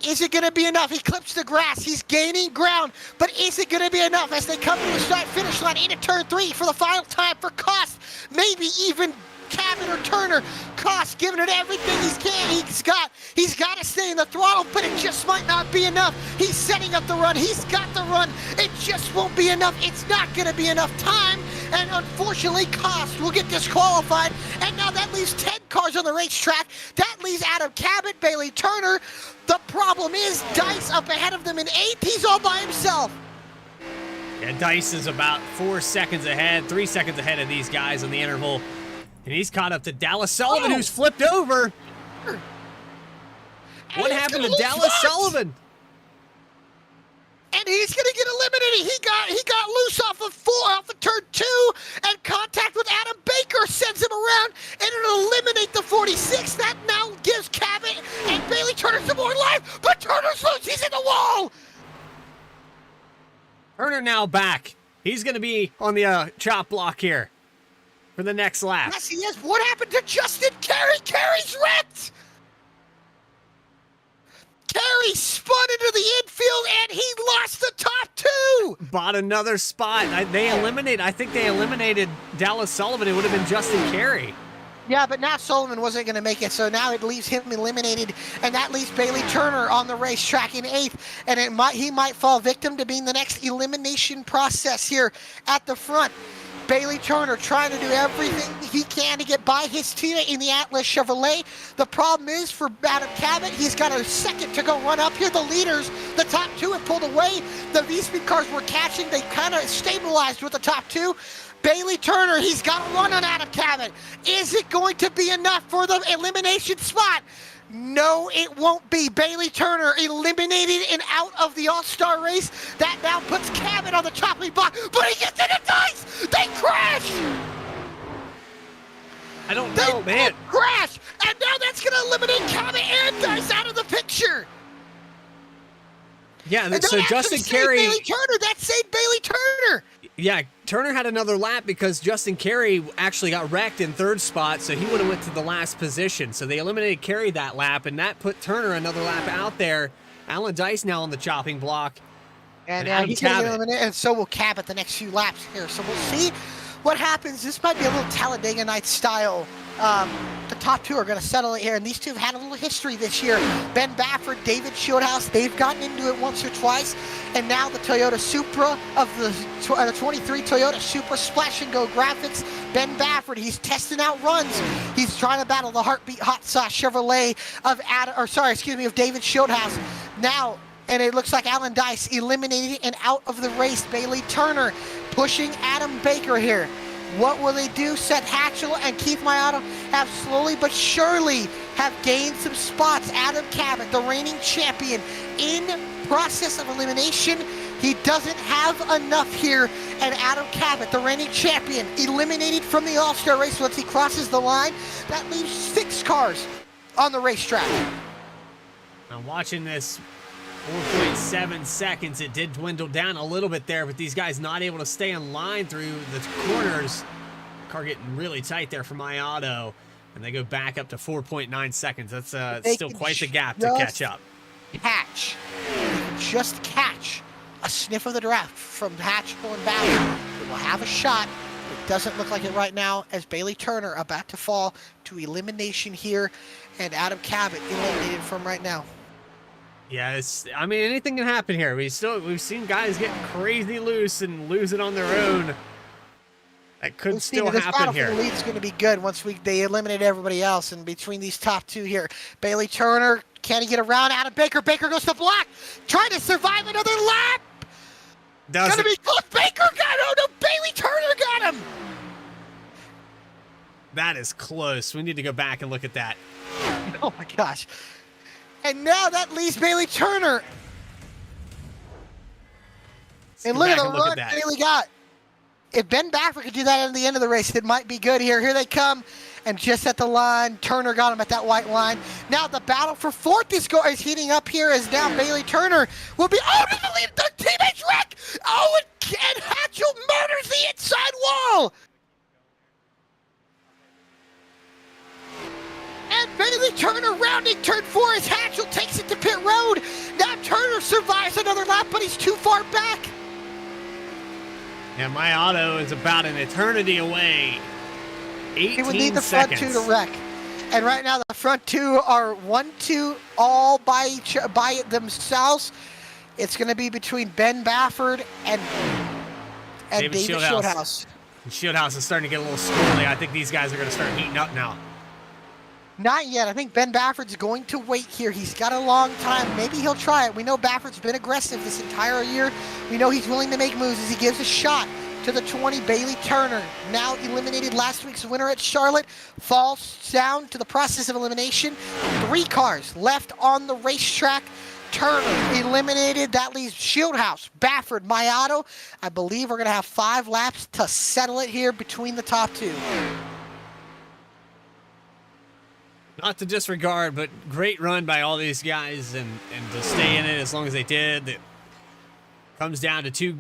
Is it going to be enough? He clips the grass. He's gaining ground. But is it going to be enough as they come to the start-finish line into turn 3 for the final time for Koss? Maybe even Cabot or Turner. Koss giving it everything he's got. He's got to stay in the throttle, but it just might not be enough. He's setting up the run. He's got the run. It just won't be enough. It's not going to be enough time. And unfortunately, Koss will get disqualified. And now that leaves 10 cars on the racetrack. That leaves Adam Cabot, Bailey Turner. The problem is Dice up ahead of them in 8th. He's all by himself. Yeah, Dice is about 4 seconds ahead, 3 seconds ahead of these guys on the interval. And he's caught up to Dallas Sullivan, who's flipped over. What happened to Dallas Sullivan? And he's going to get eliminated. He got loose off of turn 2, and contact with Adam Baker sends him around, and it'll eliminate the 46. That now gives Cabot and Bailey Turner some more life, but Turner's loose. He's in the wall. Turner now back. He's going to be on the chop block here for the next lap. Yes, he is. What happened to Justin Carey? Carey's wrecked. Carey spun into the infield, and he lost the top 2. Bought another spot. I think they eliminated Dallas Sullivan. It would have been Justin Carey. Yeah, but now Sullivan wasn't going to make it, so now it leaves him eliminated, and that leaves Bailey Turner on the racetrack in 8th, and he might fall victim to being the next elimination process here at the front. Bailey Turner trying to do everything he can to get by his teammate in the Atlas Chevrolet. The problem is for Adam Cabot, he's got a second to go run up here. The leaders, the top 2 have pulled away. The VSPEED cars were catching. They kind of stabilized with the top 2. Bailey Turner, he's got a run on Adam Cabot. Is it going to be enough for the elimination spot? No, it won't be. Bailey Turner eliminated and out of the All-Star race. That now puts Cabot on the chopping block, but he gets into Dice. They crash. I don't know, man. Crash, and now that's going to eliminate Cabot and Dice out of the picture. Yeah, And so that Justin actually saved Carey. Bailey Turner. That saved Bailey Turner. Yeah, Turner had another lap because Justin Carey actually got wrecked in 3rd spot, so he would have went to the last position. So they eliminated Carey that lap, and that put Turner another lap out there. Alan Dice now on the chopping block. And Adam he's going to get Cabot. eliminated, and so will Cabot the next few laps here. So we'll see what happens. This might be a little Talladega Nights style. The top 2 are going to settle it here, and these 2 have had a little history this year. Ben Baffert, David Shieldhouse, they've gotten into it once or twice, and now the Toyota Supra of the 23 Toyota Supra Splash and Go graphics. Ben Baffert, he's testing out runs. He's trying to battle the Heartbeat Hot Sauce Chevrolet of David Shieldhouse. Now, and it looks like Alan Dice eliminated and out of the race. Bailey Turner pushing Adam Baker here. What will they do? Seth Hatchell and Keith Mayato have slowly but surely have gained some spots. Adam Cabot, the reigning champion, in process of elimination. He doesn't have enough here, and Adam Cabot, the reigning champion, eliminated from the All-Star race once he crosses the line. That leaves 6 cars on the racetrack. I'm watching this 4.7 seconds. It did dwindle down a little bit there, but these guys not able to stay in line through the corners. Car getting really tight there for Mayato, and they go back up to 4.9 seconds. That's still quite the gap to catch up. Just catch a sniff of the draft from Hatchell and Ballard. They will have a shot. It doesn't look like it right now, as Bailey Turner about to fall to elimination here, and Adam Cabot eliminated from right now. Yeah, I mean, anything can happen here. We've seen guys get crazy loose and lose it on their own. That could still happen here. The lead's going to be good once they eliminate everybody else. And between these top 2 here, Bailey Turner, can he get around Adam Baker? Baker goes to block, trying to survive another lap. Going to be close. Baker got him. Oh no, Bailey Turner got him. That is close. We need to go back and look at that. Oh my gosh. And now that leaves Bailey Turner. And look at the run Bailey got. If Ben Baffert could do that at the end of the race, it might be good here. Here they come. And just at the line, Turner got him at that white line. Now the battle for 4th is heating up here as now Bailey Turner will be. Oh, the teammates wreck! Oh, and Hatchell murders the inside wall! And Bailey Turner rounding turn 4 as Hatchell takes it to pit road. Now Turner survives another lap, but he's too far back. And my auto is about an eternity away. 18 He would need the seconds. front two to wreck. And right now the front two are 1-2 all by themselves. It's going to be between Ben Baffert and David Shieldhouse. Shieldhouse is starting to get a little schooly. I think these guys are going to start heating up now. Not yet. I think Ben Baffert's going to wait here. He's got a long time. Maybe he'll try it. We know Baffert's been aggressive this entire year. We know he's willing to make moves as he gives a shot to the 20, Bailey Turner. Now eliminated last week's winner at Charlotte. Falls down to the process of elimination. 3 cars left on the racetrack. Turner eliminated. That leaves Shieldhouse, Baffert, Mayato. I believe we're going to have 5 laps to settle it here between the top 2. Not to disregard, but great run by all these guys and to stay in it as long as they did. It comes down to 2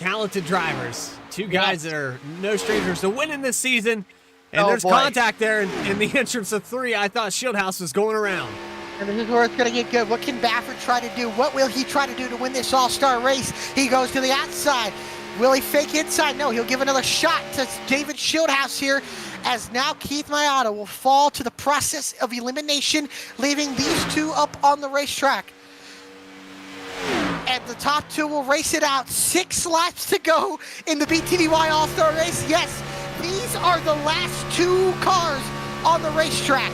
talented drivers, 2 guys that are no strangers to winning this season. And there's contact there in the entrance of 3. I thought Shieldhouse was going around. And this is where it's going to get good. What can Baffert try to do? What will he try to do to win this all-star race? He goes to the outside. Will he fake inside? No, he'll give another shot to David Shieldhouse here, as now Keith Mayato will fall to the process of elimination, leaving these 2 up on the racetrack. And the top 2 will race it out. 6 laps to go in the BTDY All-Star race. Yes, these are the last 2 cars on the racetrack.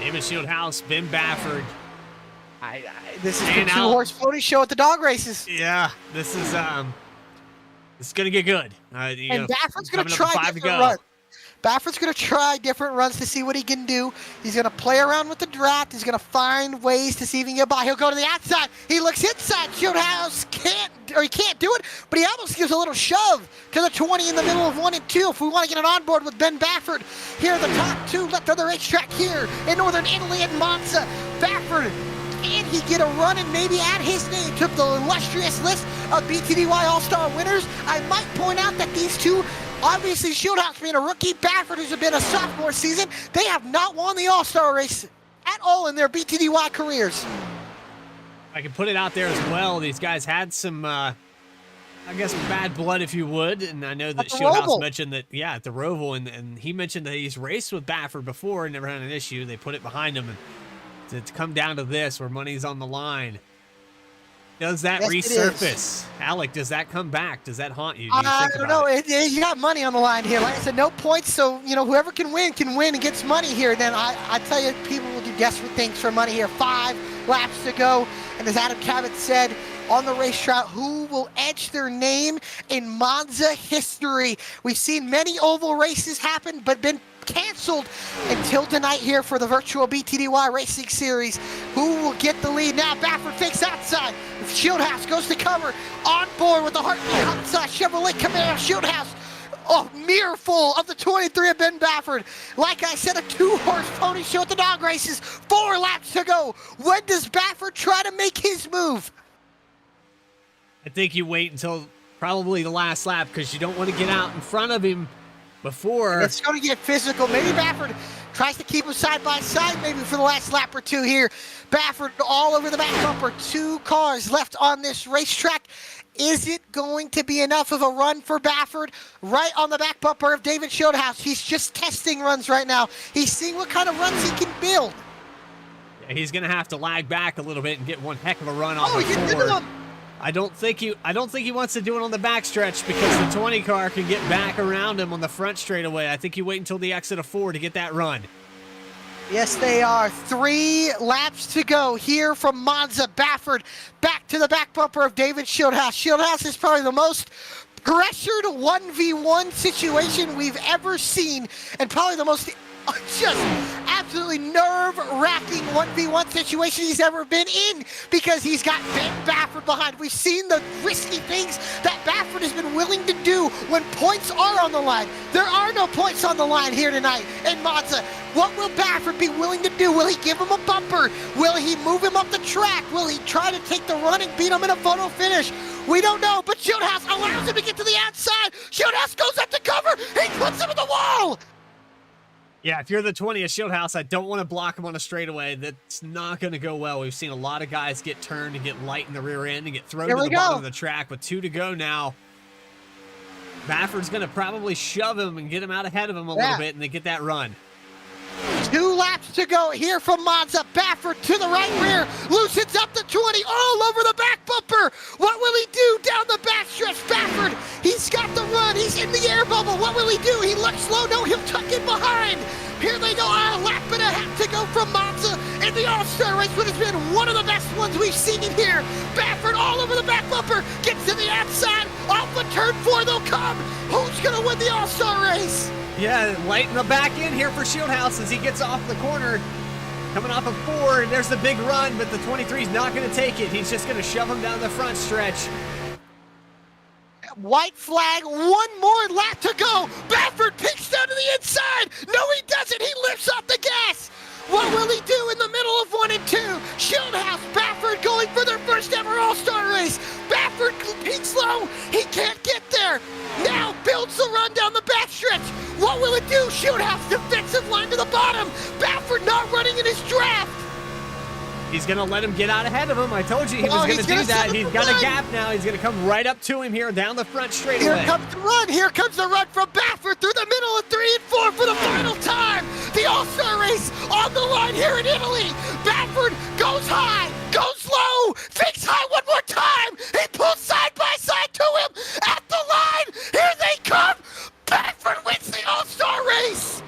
David Shieldhouse, Ben Baffert. This is the 2-horse pony show at the dog races. Yeah, this is gonna get good. And Baffert's gonna try different runs. Baffert's gonna try different runs to see what he can do. He's gonna play around with the draft. He's gonna find ways to see if he can get by. He'll go to the outside. He looks inside. Shieldhouse can't do it, but he almost gives a little shove to the 20 in the middle of 1 and 2. If we want to get it on board with Ben Baffert, here are the top 2 left on the racetrack here in northern Italy at Monza. Baffert, can he get a run and maybe add his name to the illustrious list of BTDY All-Star winners? I might point out that these 2, obviously Shieldhouse being a rookie, Baffert who's been a sophomore season, they have not won the All-Star race at all in their BTDY careers. I can put it out there as well. These guys had some, I guess, bad blood, if you would. And I know that Shieldhouse mentioned that, at the Roval, and he mentioned that he's raced with Baffert before and never had an issue. They put it behind him. And to come down to this, where money's on the line, does that resurface? Alec, does that come back? Does that haunt you? I don't know. You got money on the line here. Like I said, no points, so whoever can win and gets money here. Then I tell you, people will do desperate things for money here. 5 laps to go, and as Adam Cabot said on the racetrack, who will etch their name in Monza history? We've seen many oval races happen, but been canceled until tonight here for the virtual BTDY Racing Series. Who will get the lead? Now Baffert fakes outside. Shieldhouse goes to cover. On board with the Hartley outside Chevrolet Camaro. Shieldhouse, mirror full of the 23 of Ben Baffert. Like I said, a 2-horse pony show at the dog races. 4 laps to go. When does Baffert try to make his move? I think you wait until probably the last lap, because you don't want to get out in front of him before. It's going to get physical. Maybe Baffert tries to keep them side by side maybe for the last lap or 2 here. Baffert all over the back bumper. 2 cars left on this racetrack. Is it going to be enough of a run for Baffert? Right on the back bumper of David Shieldhouse. He's just testing runs right now. He's seeing what kind of runs he can build. Yeah, he's going to have to lag back a little bit and get one heck of a run on the you did forward. him. I don't think he wants to do it on the backstretch, because the 20 car can get back around him on the front straightaway. I think you wait until the exit of 4 to get that run. Yes, they are. 3 laps to go here from Monza. Baffert back to the back bumper of David Shieldhouse. Shieldhouse is probably the most pressured 1v1 situation we've ever seen, and probably the most just absolutely nerve-wracking 1v1 situation he's ever been in, because he's got Ben Baffert behind. We've seen the risky things that Baffert has been willing to do when points are on the line. There are no points on the line here tonight in Monza. What will Baffert be willing to do? Will he give him a bumper? Will he move him up the track? Will he try to take the run and beat him in a photo finish? We don't know, but Shieldhouse allows him to get to the outside. Shieldhouse goes up to cover. He puts him in the wall. Yeah, if you're the 20th Shieldhouse, I don't want to block him on a straightaway. That's not going to go well. We've seen a lot of guys get turned and get light in the rear end and get thrown to the bottom of the track with 2 to go now. Bafford's going to probably shove him and get him out ahead of him a little bit, and they get that run. 2 laps to go here from Monza. Bafford to the right rear. Loosens up the 20 all over the back bumper. What will he do down the backstretch? Bafford, he's got the run. He's in the air bubble. What will he do? He looks low. No, he'll tuck in behind. Here they go. A lap and a half to go from Monza in the All-Star race, which has been one of the best ones we've seen in here. Bafford all over the back bumper. Gets to the outside. Off of turn 4 they'll come. Who's going to win the All-Star race? Yeah, light in the back end here for Shieldhouse as he gets off the corner. Coming off of 4, and there's the big run, but the 23's not going to take it. He's just going to shove him down the front stretch. White flag, 1 more lap to go. Bafford picks down to the inside. No, he doesn't. He lifts off the gas. What will he do in the middle of 1 and 2? Shieldhouse, Bafford going for their first ever All-Star race. Bafford peaks low. He can't get there. Now builds the run down the backstretch. What will it do? Shieldhouse defensive line to the bottom. Bafford not running in his draft. He's going to let him get out ahead of him. I told you he was going to do that. He's got a gap now. He's going to come right up to him here down the front straightaway. Here comes the run. Here comes the run from Bafford through the middle of 3 and 4 for the final time. The All-Star race on the line here in Italy. Bafford goes high, goes low, fakes high one more time. He pulls side by side to him at the line. Here they come. Bafford wins the All-Star race.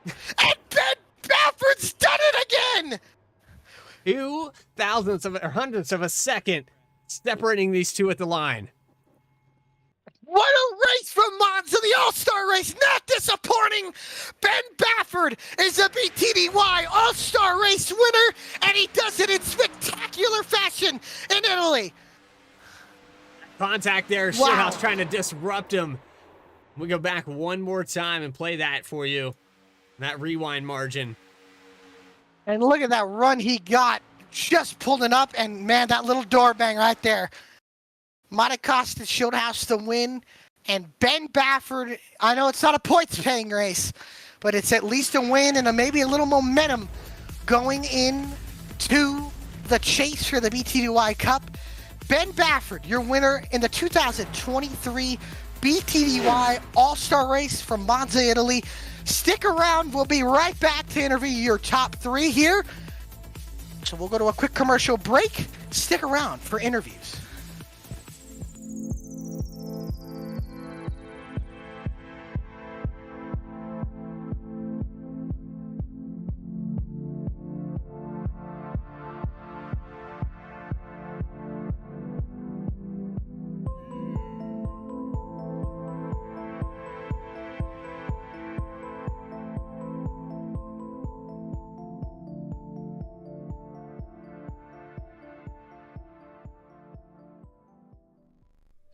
And Ben Bafford's done it again. 2 thousandths of or hundredths of a second separating these two at the line. What a race from Monza, the All-Star race, not disappointing. Ben Bafford is a BTDY All-Star race winner, and he does it in spectacular fashion in Italy. Contact there, Wow. Shieldhouse trying to disrupt him. We go back one more time and play that for you. That rewind margin. And look at that run he got, just pulling up, and man, that little door bang right there. Might have cost the Shieldhouse the win, and Ben Bafford, I know it's not a points-paying race, but it's at least a win and maybe a little momentum going in to the chase for the BTDY Cup. Ben Bafford, your winner in the 2023 BTDY All-Star Race from Monza, Italy. Stick around. We'll be right back to interview your top 3 here. So we'll go to a quick commercial break. Stick around for interviews.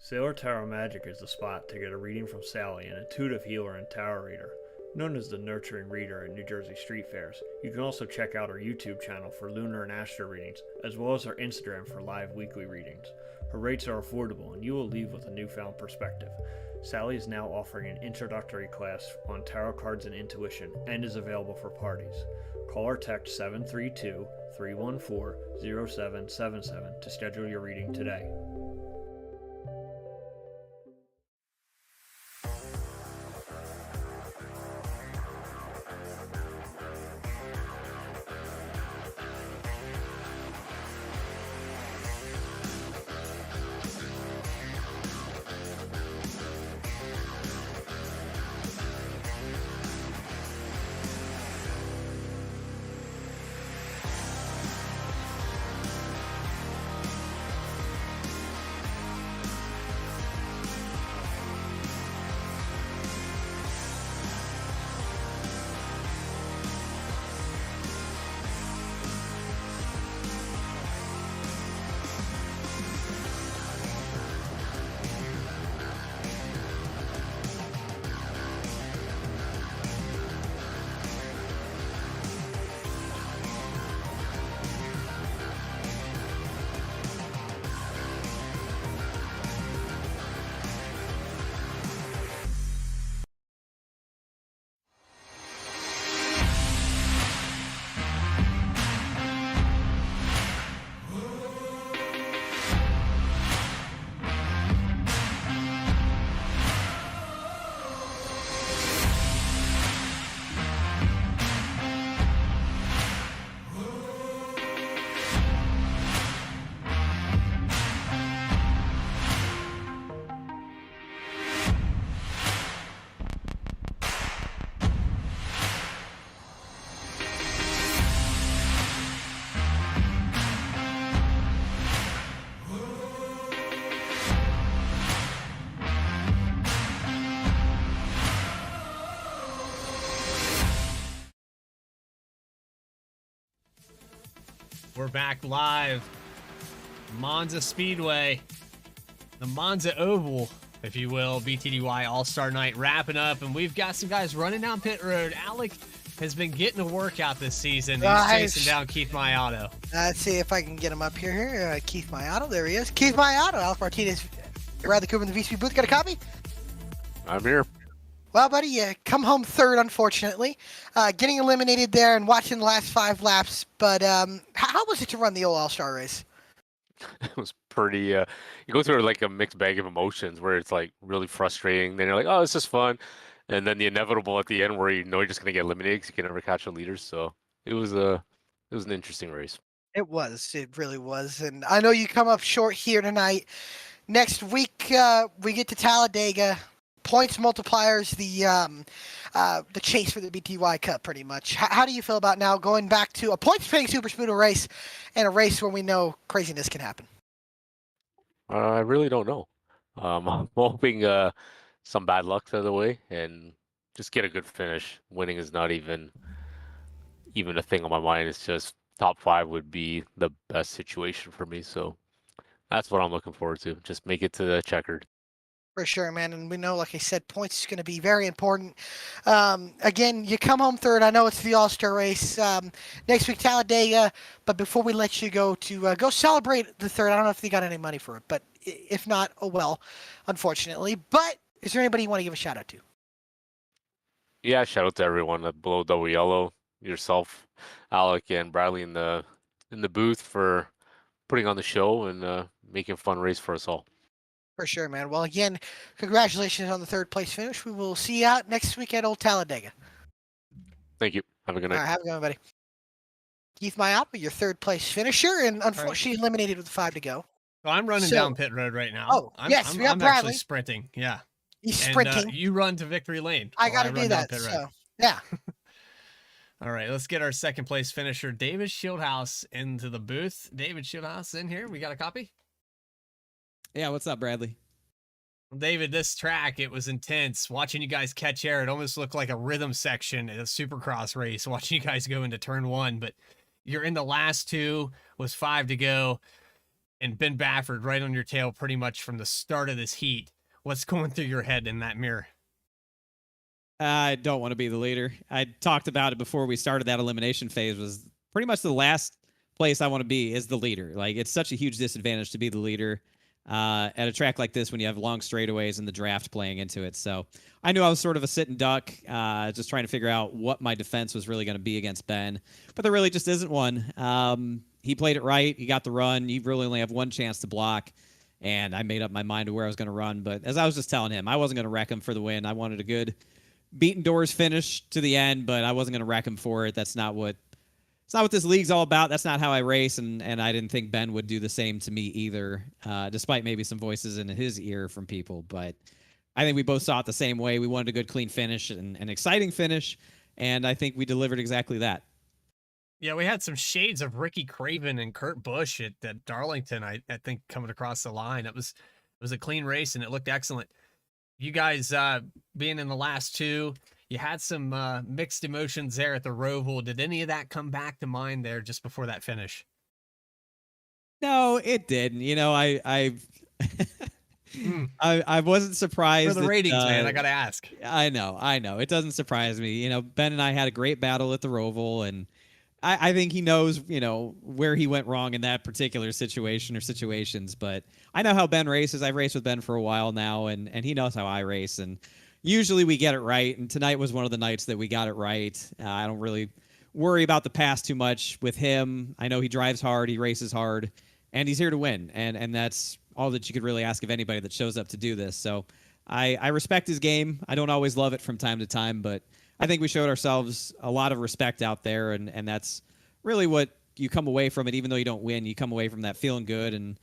Sailor Tarot Magic is the spot to get a reading from Sally, an intuitive healer and tarot reader. Known as the Nurturing Reader at New Jersey Street Fairs, you can also check out our YouTube channel for lunar and astro readings, as well as our Instagram for live weekly readings. Her rates are affordable, and you will leave with a newfound perspective. Sally is now offering an introductory class on tarot cards and intuition, and is available for parties. Call or text 732-314-0777 to schedule your reading today. We're back live. Monza Speedway. The Monza Oval, if you will. BTDY All-Star Night wrapping up. And we've got some guys running down pit road. Alec has been getting a workout this season. He's chasing down Keith Maiato. Let's see if I can get him up here. Keith Maiato, there he is. Keith Maiato, Alec Martinez, Bradley Cooper in the VSPEED booth. Got a copy? I'm here. Well, buddy, you come home third, unfortunately. Getting eliminated there and watching the last 5 laps. But how was it to run the old All-Star race? It was pretty you go through like a mixed bag of emotions where it's like really frustrating, then you're like, oh, this is fun, and then the inevitable at the end where you know you're just gonna get eliminated because you can never catch the leaders. So it was an interesting race. It really was. And I know you come up short here tonight. Next week we get to Talladega. Points multipliers, the chase for the BTY Cup, pretty much. How do you feel about now going back to a points-paying super speedway race and a race where we know craziness can happen? I really don't know. I'm hoping some bad luck the other way and just get a good finish. Winning is not even a thing on my mind. It's just top 5 would be the best situation for me. So that's what I'm looking forward to. Just make it to the checkered. For sure, man. And we know, like I said, points is going to be very important. Again, you come home third. I know it's the All-Star race. Next week, Talladega. But before we let you go to go celebrate the third, I don't know if you got any money for it. But if not, oh well, unfortunately. But is there anybody you want to give a shout-out to? Yeah, shout out to everyone at Below Double Yellow, yourself, Alec, and Bradley in the booth for putting on the show and making a fun race for us all. For sure, man. Well, again, congratulations on the 3rd place finish. We will see you out next week at Old Talladega. Thank you. Have a good night. All right, have a good one, buddy. Keith Maiato, your 3rd place finisher, and unfortunately eliminated with 5 to go. So I'm running down pit road right now. Oh, yes, we got I'm Bradley. actually sprinting. Yeah. He's And, sprinting. you run to victory lane. I while got to do run down that. pit road. So, yeah. All right, let's get our 2nd place finisher, David Shieldhouse, into the booth. David Shieldhouse in here. We got a copy? Yeah, what's up, Bradley? Well, David, this track, it was intense. Watching you guys catch air, it almost looked like a rhythm section in a supercross race, watching you guys go into turn 1. But you're in the last 2, was 5 to go, and Ben Bafford right on your tail pretty much from the start of this heat. What's going through your head in that mirror? I don't want to be the leader. I talked about it before we started that elimination phase. Was pretty much the last place I want to be is the leader. Like, it's such a huge disadvantage to be the leader at a track like this when you have long straightaways and the draft playing into it. So I knew I was sort of a sitting duck, just trying to figure out what my defense was really going to be against Ben. But there really just isn't one. He played it right. He got the run. You really only have one chance to block. And I made up my mind to where I was going to run. But as I was just telling him, I wasn't going to wreck him for the win. I wanted a good beaten doors finish to the end, but I wasn't going to wreck him for it. It's not what this league's all about. That's not how I race, and I didn't think Ben would do the same to me either, despite maybe some voices in his ear from people. But I think we both saw it the same way. We wanted a good, clean finish and an exciting finish, and I think we delivered exactly that. Yeah, we had some shades of Ricky Craven and Kurt Busch at Darlington, I think, coming across the line. It was a clean race, and it looked excellent. You guys being in the last 2, you had some mixed emotions there at the Roval. Did any of that come back to mind there just before that finish? No, it didn't. You know, I wasn't surprised. For the ratings, man, I got to ask. I know. It doesn't surprise me. You know, Ben and I had a great battle at the Roval, and I think he knows, you know, where he went wrong in that particular situation or situations. But I know how Ben races. I've raced with Ben for a while now, and he knows how I race. And usually we get it right. And tonight was one of the nights that we got it right. I don't really worry about the past too much with him. I know he drives hard, he races hard, and he's here to win. And that's all that you could really ask of anybody that shows up to do this. So I respect his game. I don't always love it from time to time, but I think we showed ourselves a lot of respect out there, and that's really what you come away from it. Even though you don't win, you come away from that feeling good. And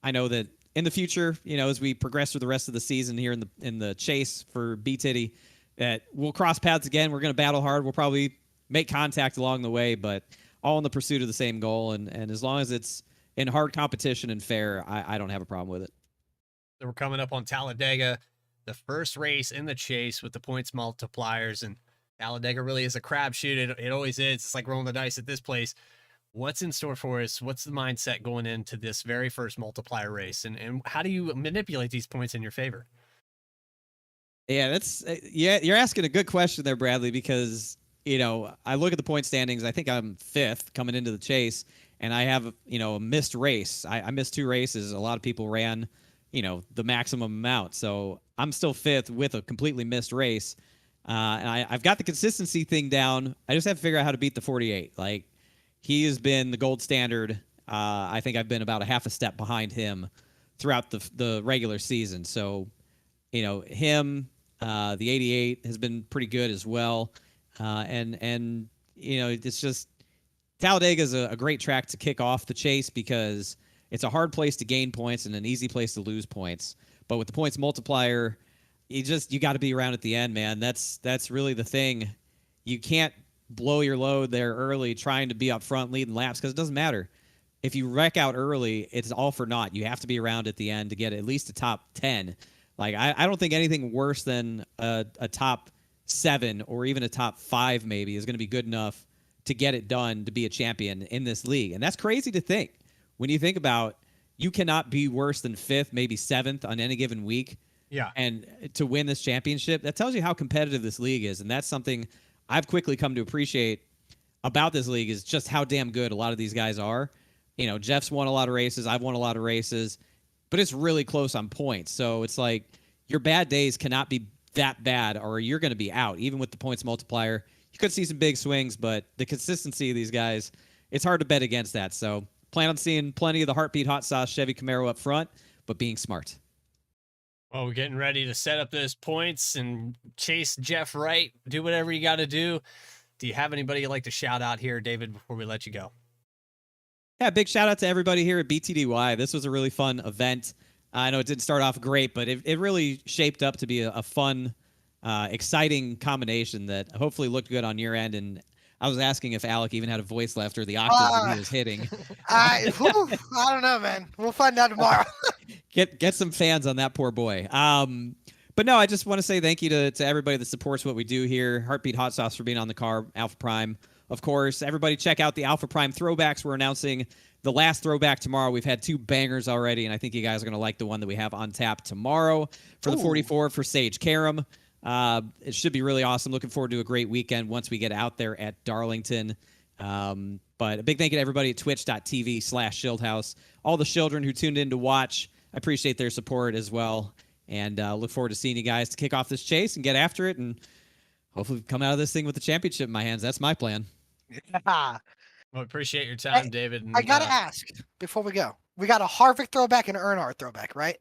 I know that in the future, you know, as we progress through the rest of the season here in the chase for BTDY, that we'll cross paths again. We're going to battle hard. We'll probably make contact along the way, but all in the pursuit of the same goal. And as long as it's in hard competition and fair, I don't have a problem with it. So we're coming up on Talladega, the first race in the chase with the points multipliers, and Talladega really is a crapshoot. It always is. It's like rolling the dice at this place. What's in store for us? What's the mindset going into this very first multiplier race? And how do you manipulate these points in your favor? Yeah, you're asking a good question there, Bradley, because I look at the point standings. I think I'm 5th coming into the chase, and I have a missed race. I missed 2 races. A lot of people ran the maximum amount, so I'm still 5th with a completely missed race. And I've got the consistency thing down. I just have to figure out how to beat the 48. Like, he has been the gold standard. I think I've been about a half a step behind him throughout the regular season. So, him, the 88 has been pretty good as well. And it's just Talladega is a great track to kick off the chase because it's a hard place to gain points and an easy place to lose points. But with the points multiplier, you got to be around at the end, man. That's really the thing. You can't blow your load there early trying to be up front leading laps because it doesn't matter. If you wreck out early, it's all for naught. You have to be around at the end to get at least a top 10. Like, I don't think anything worse than a top 7 or even a top 5 maybe is going to be good enough to get it done to be a champion in this league. And that's crazy to think. When you think about, you cannot be worse than 5th, maybe 7th on any given week. Yeah. And to win this championship, that tells you how competitive this league is. And that's something I've quickly come to appreciate about this league is just how damn good a lot of these guys are. Jeff's won a lot of races. I've won a lot of races, but it's really close on points. So it's like your bad days cannot be that bad or you're going to be out. Even with the points multiplier, you could see some big swings, but the consistency of these guys, it's hard to bet against that. So plan on seeing plenty of the Heartbeat Hot Sauce Chevy Camaro up front, but being smart. Well, we're getting ready to set up those points and chase Jeff Wright. Do whatever you got to do. Do you have anybody you'd like to shout out here, David, before we let you go? Yeah, big shout out to everybody here at BTDY. This was a really fun event. I know it didn't start off great, but it really shaped up to be a fun, exciting combination that hopefully looked good on your end. And I was asking if Alec even had a voice left or the octaves that he was hitting. I don't know, man. We'll find out tomorrow. Get some fans on that poor boy. But no, I just want to say thank you to everybody that supports what we do here. Heartbeat Hot Sauce for being on the car. Alpha Prime, of course. Everybody check out the Alpha Prime throwbacks. We're announcing the last throwback tomorrow. We've had 2 bangers already, and I think you guys are going to like the one that we have on tap tomorrow for the 44 for Sage Karam. It should be really awesome. Looking forward to a great weekend once we get out there at Darlington. But a big thank you to everybody at twitch.tv/Shieldhouse. All the children who tuned in to watch, I appreciate their support as well. And look forward to seeing you guys to kick off this chase and get after it and hopefully come out of this thing with the championship in my hands. That's my plan. Yeah. Well, appreciate your time, David. And, I got to ask before we go. We got a Harvick throwback and an Earnhardt throwback, right?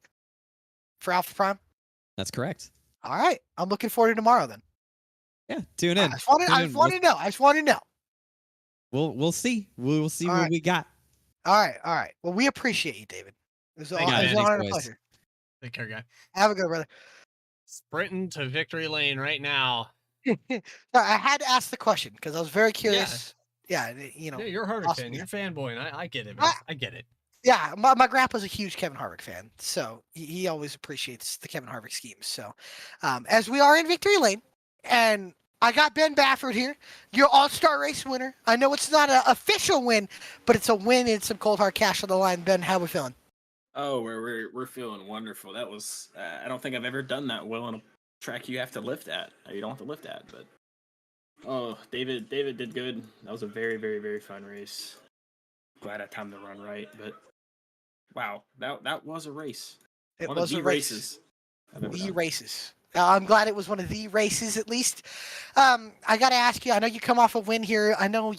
For Alpha Prime? That's correct. All right. I'm looking forward to tomorrow then. Yeah, tune in. I just want to know. We'll see. We'll see All what right. we got. All right. Well, we appreciate you, David. It was an Thank you, honor and a boys. pleasure. Take care, guy. Have a good one, brother. Sprinting to victory lane right now. I had to ask the question because I was very curious. Yeah, Yeah, you're a Harvick awesome, fan. yeah. You're a fanboy, and I get it, man. I get it. Yeah, my grandpa's a huge Kevin Harvick fan, so he always appreciates the Kevin Harvick schemes. So, as we are in victory lane, and I got Ben Baffert here, your All-Star Race winner. I know it's not an official win, but it's a win and some cold hard cash on the line. Ben, how we feeling? Oh, we're feeling wonderful. That was I don't think I've ever done that well on a track you have to lift at. You don't have to lift at, but oh, David did good. That was a very, very, very fun race. Glad I timed the run right, but wow, that was a race. It One was of a the race. races. I've ever The done. races. I'm glad it was one of the races at least. I got to ask you. I know you come off a win here. I know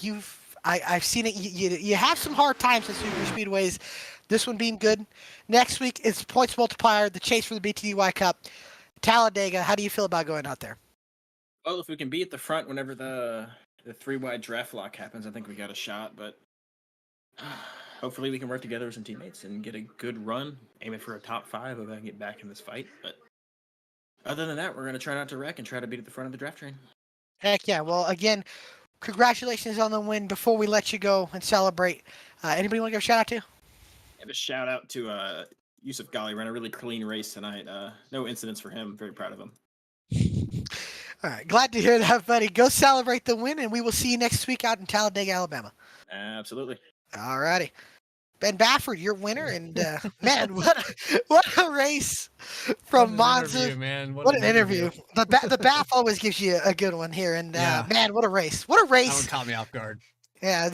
I've seen it. You have some hard times at super speedways. This one being good. Next week it's points multiplier, the chase for the BTDY Cup, Talladega. How do you feel about going out there? Well, if we can be at the front whenever the 3-wide draft lock happens, I think we got a shot. But hopefully we can work together with some teammates and get a good run, aiming for a top 5 if I can get back in this fight. But other than that, we're going to try not to wreck and try to beat at the front of the draft train. Heck yeah. Well, again, congratulations on the win. Before we let you go and celebrate, anybody want to give a shout out to? Have a shout out to Yusuf Ghali. Ran a really clean race tonight. No incidents for him. Very proud of him. All right. Glad to hear that, buddy. Go celebrate the win, and we will see you next week out in Talladega, Alabama. Absolutely. All righty. Ben Baffert, your winner, and man, what a race from Monza! Interview, man. What an interview! The Baff always gives you a good one here, and Yeah. man, what a race! What a That one race! caught me off guard. Yeah,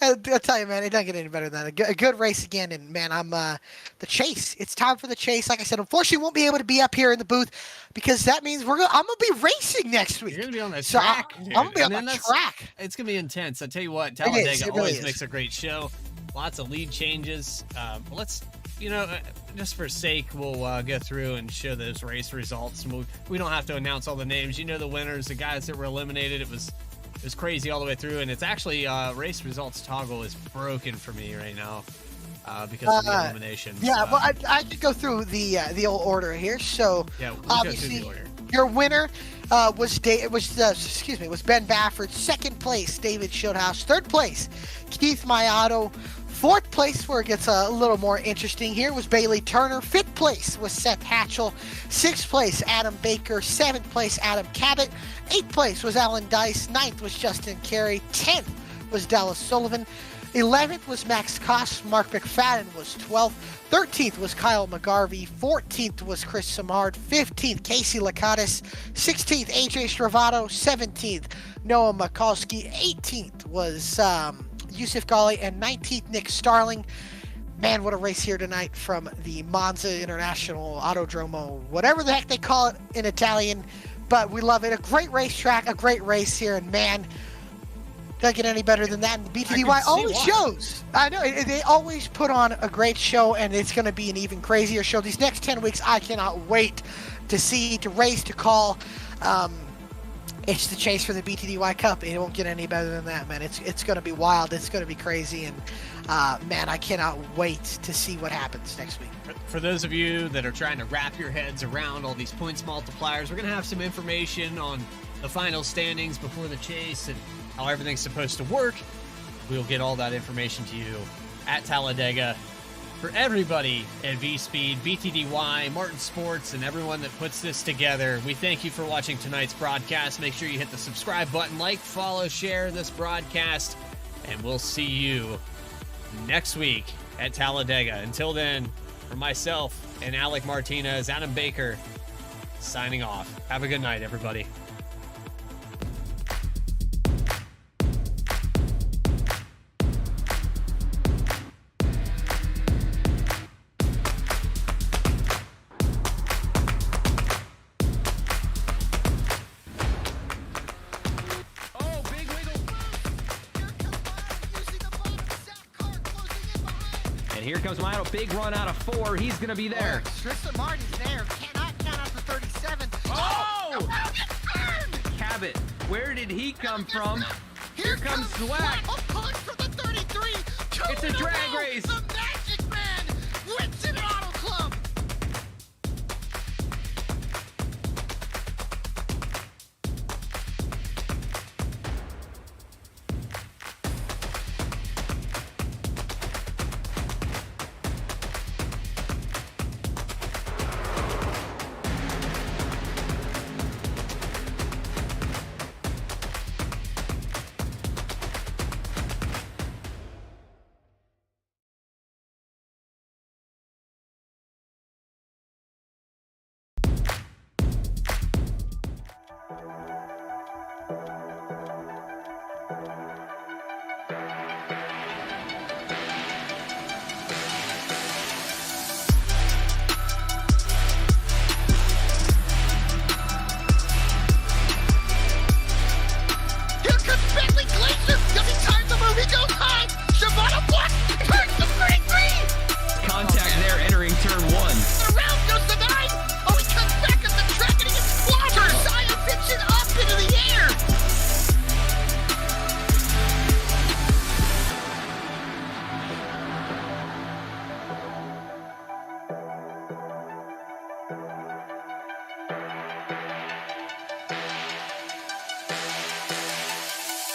I'll tell you, man, it doesn't get any better than that. A good race again, and man, I'm the chase. It's time for the chase. Like I said, unfortunately, won't be able to be up here in the booth because that means I'm gonna be racing next week. You're gonna be on that So track. I'm dude. gonna be on And the then track. It's gonna be intense. I tell you what, It Talladega is, it really always is. makes a great show. Lots of lead changes. Let's, just for sake, we'll go through and show those race results. And we don't have to announce all the names. You know the winners, the guys that were eliminated. It was crazy all the way through, and it's actually race results toggle is broken for me right now because of the eliminations. Yeah, well, I could go through the old order here. So yeah, we'll obviously, go through the order. your winner was Ben Baffert. Second place, David Schildhaus. Third place, Keith Mayato. Fourth place, where it gets a little more interesting here, was Bailey Turner. Fifth place was Seth Hatchell. Sixth place, Adam Baker. Seventh place, Adam Cabot. Eighth place was Alan Dice. Ninth was Justin Carey. 10th was Dallas Sullivan. 11th was Max Koss. Mark McFadden was 12th. 13th was Kyle McGarvey. 14th was Chris Samard. 15th, Casey Lakatis. 16th, AJ Stravato. 17th, Noah Mikulski. 18th was Yusuf Ghali, and 19th, Nick Starling. Man, what a race here tonight from the Monza International Autodromo, whatever the heck they call it in Italian, but we love it. A great racetrack, a great race here, and man, doesn't get any better than that. And the BTDY always shows. I know, they always put on a great show, and it's going to be an even crazier show. These next 10 weeks, I cannot wait to see, to race, to call. It's the chase for the BTDY Cup. It won't get any better than that, man. It's going to be wild. It's going to be crazy. And, man, I cannot wait to see what happens next week. For those of you that are trying to wrap your heads around all these points multipliers, we're going to have some information on the final standings before the chase and how everything's supposed to work. We'll get all that information to you at Talladega. For everybody at VSPEED, BTDY, Martin Sports, and everyone that puts this together, we thank you for watching tonight's broadcast. Make sure you hit the subscribe button, like, follow, share this broadcast, and we'll see you next week at Talladega. Until then, for myself and Alec Martinez, Adam Baker, signing off. Have a good night, everybody. And here comes Milo. Big run out of 4. He's going to be there. Tristan Martin's there. Cannot count out for 37. Oh! Cabot. Where did he come from? Here comes Zwack. A punch from the 33. It's a drag race. The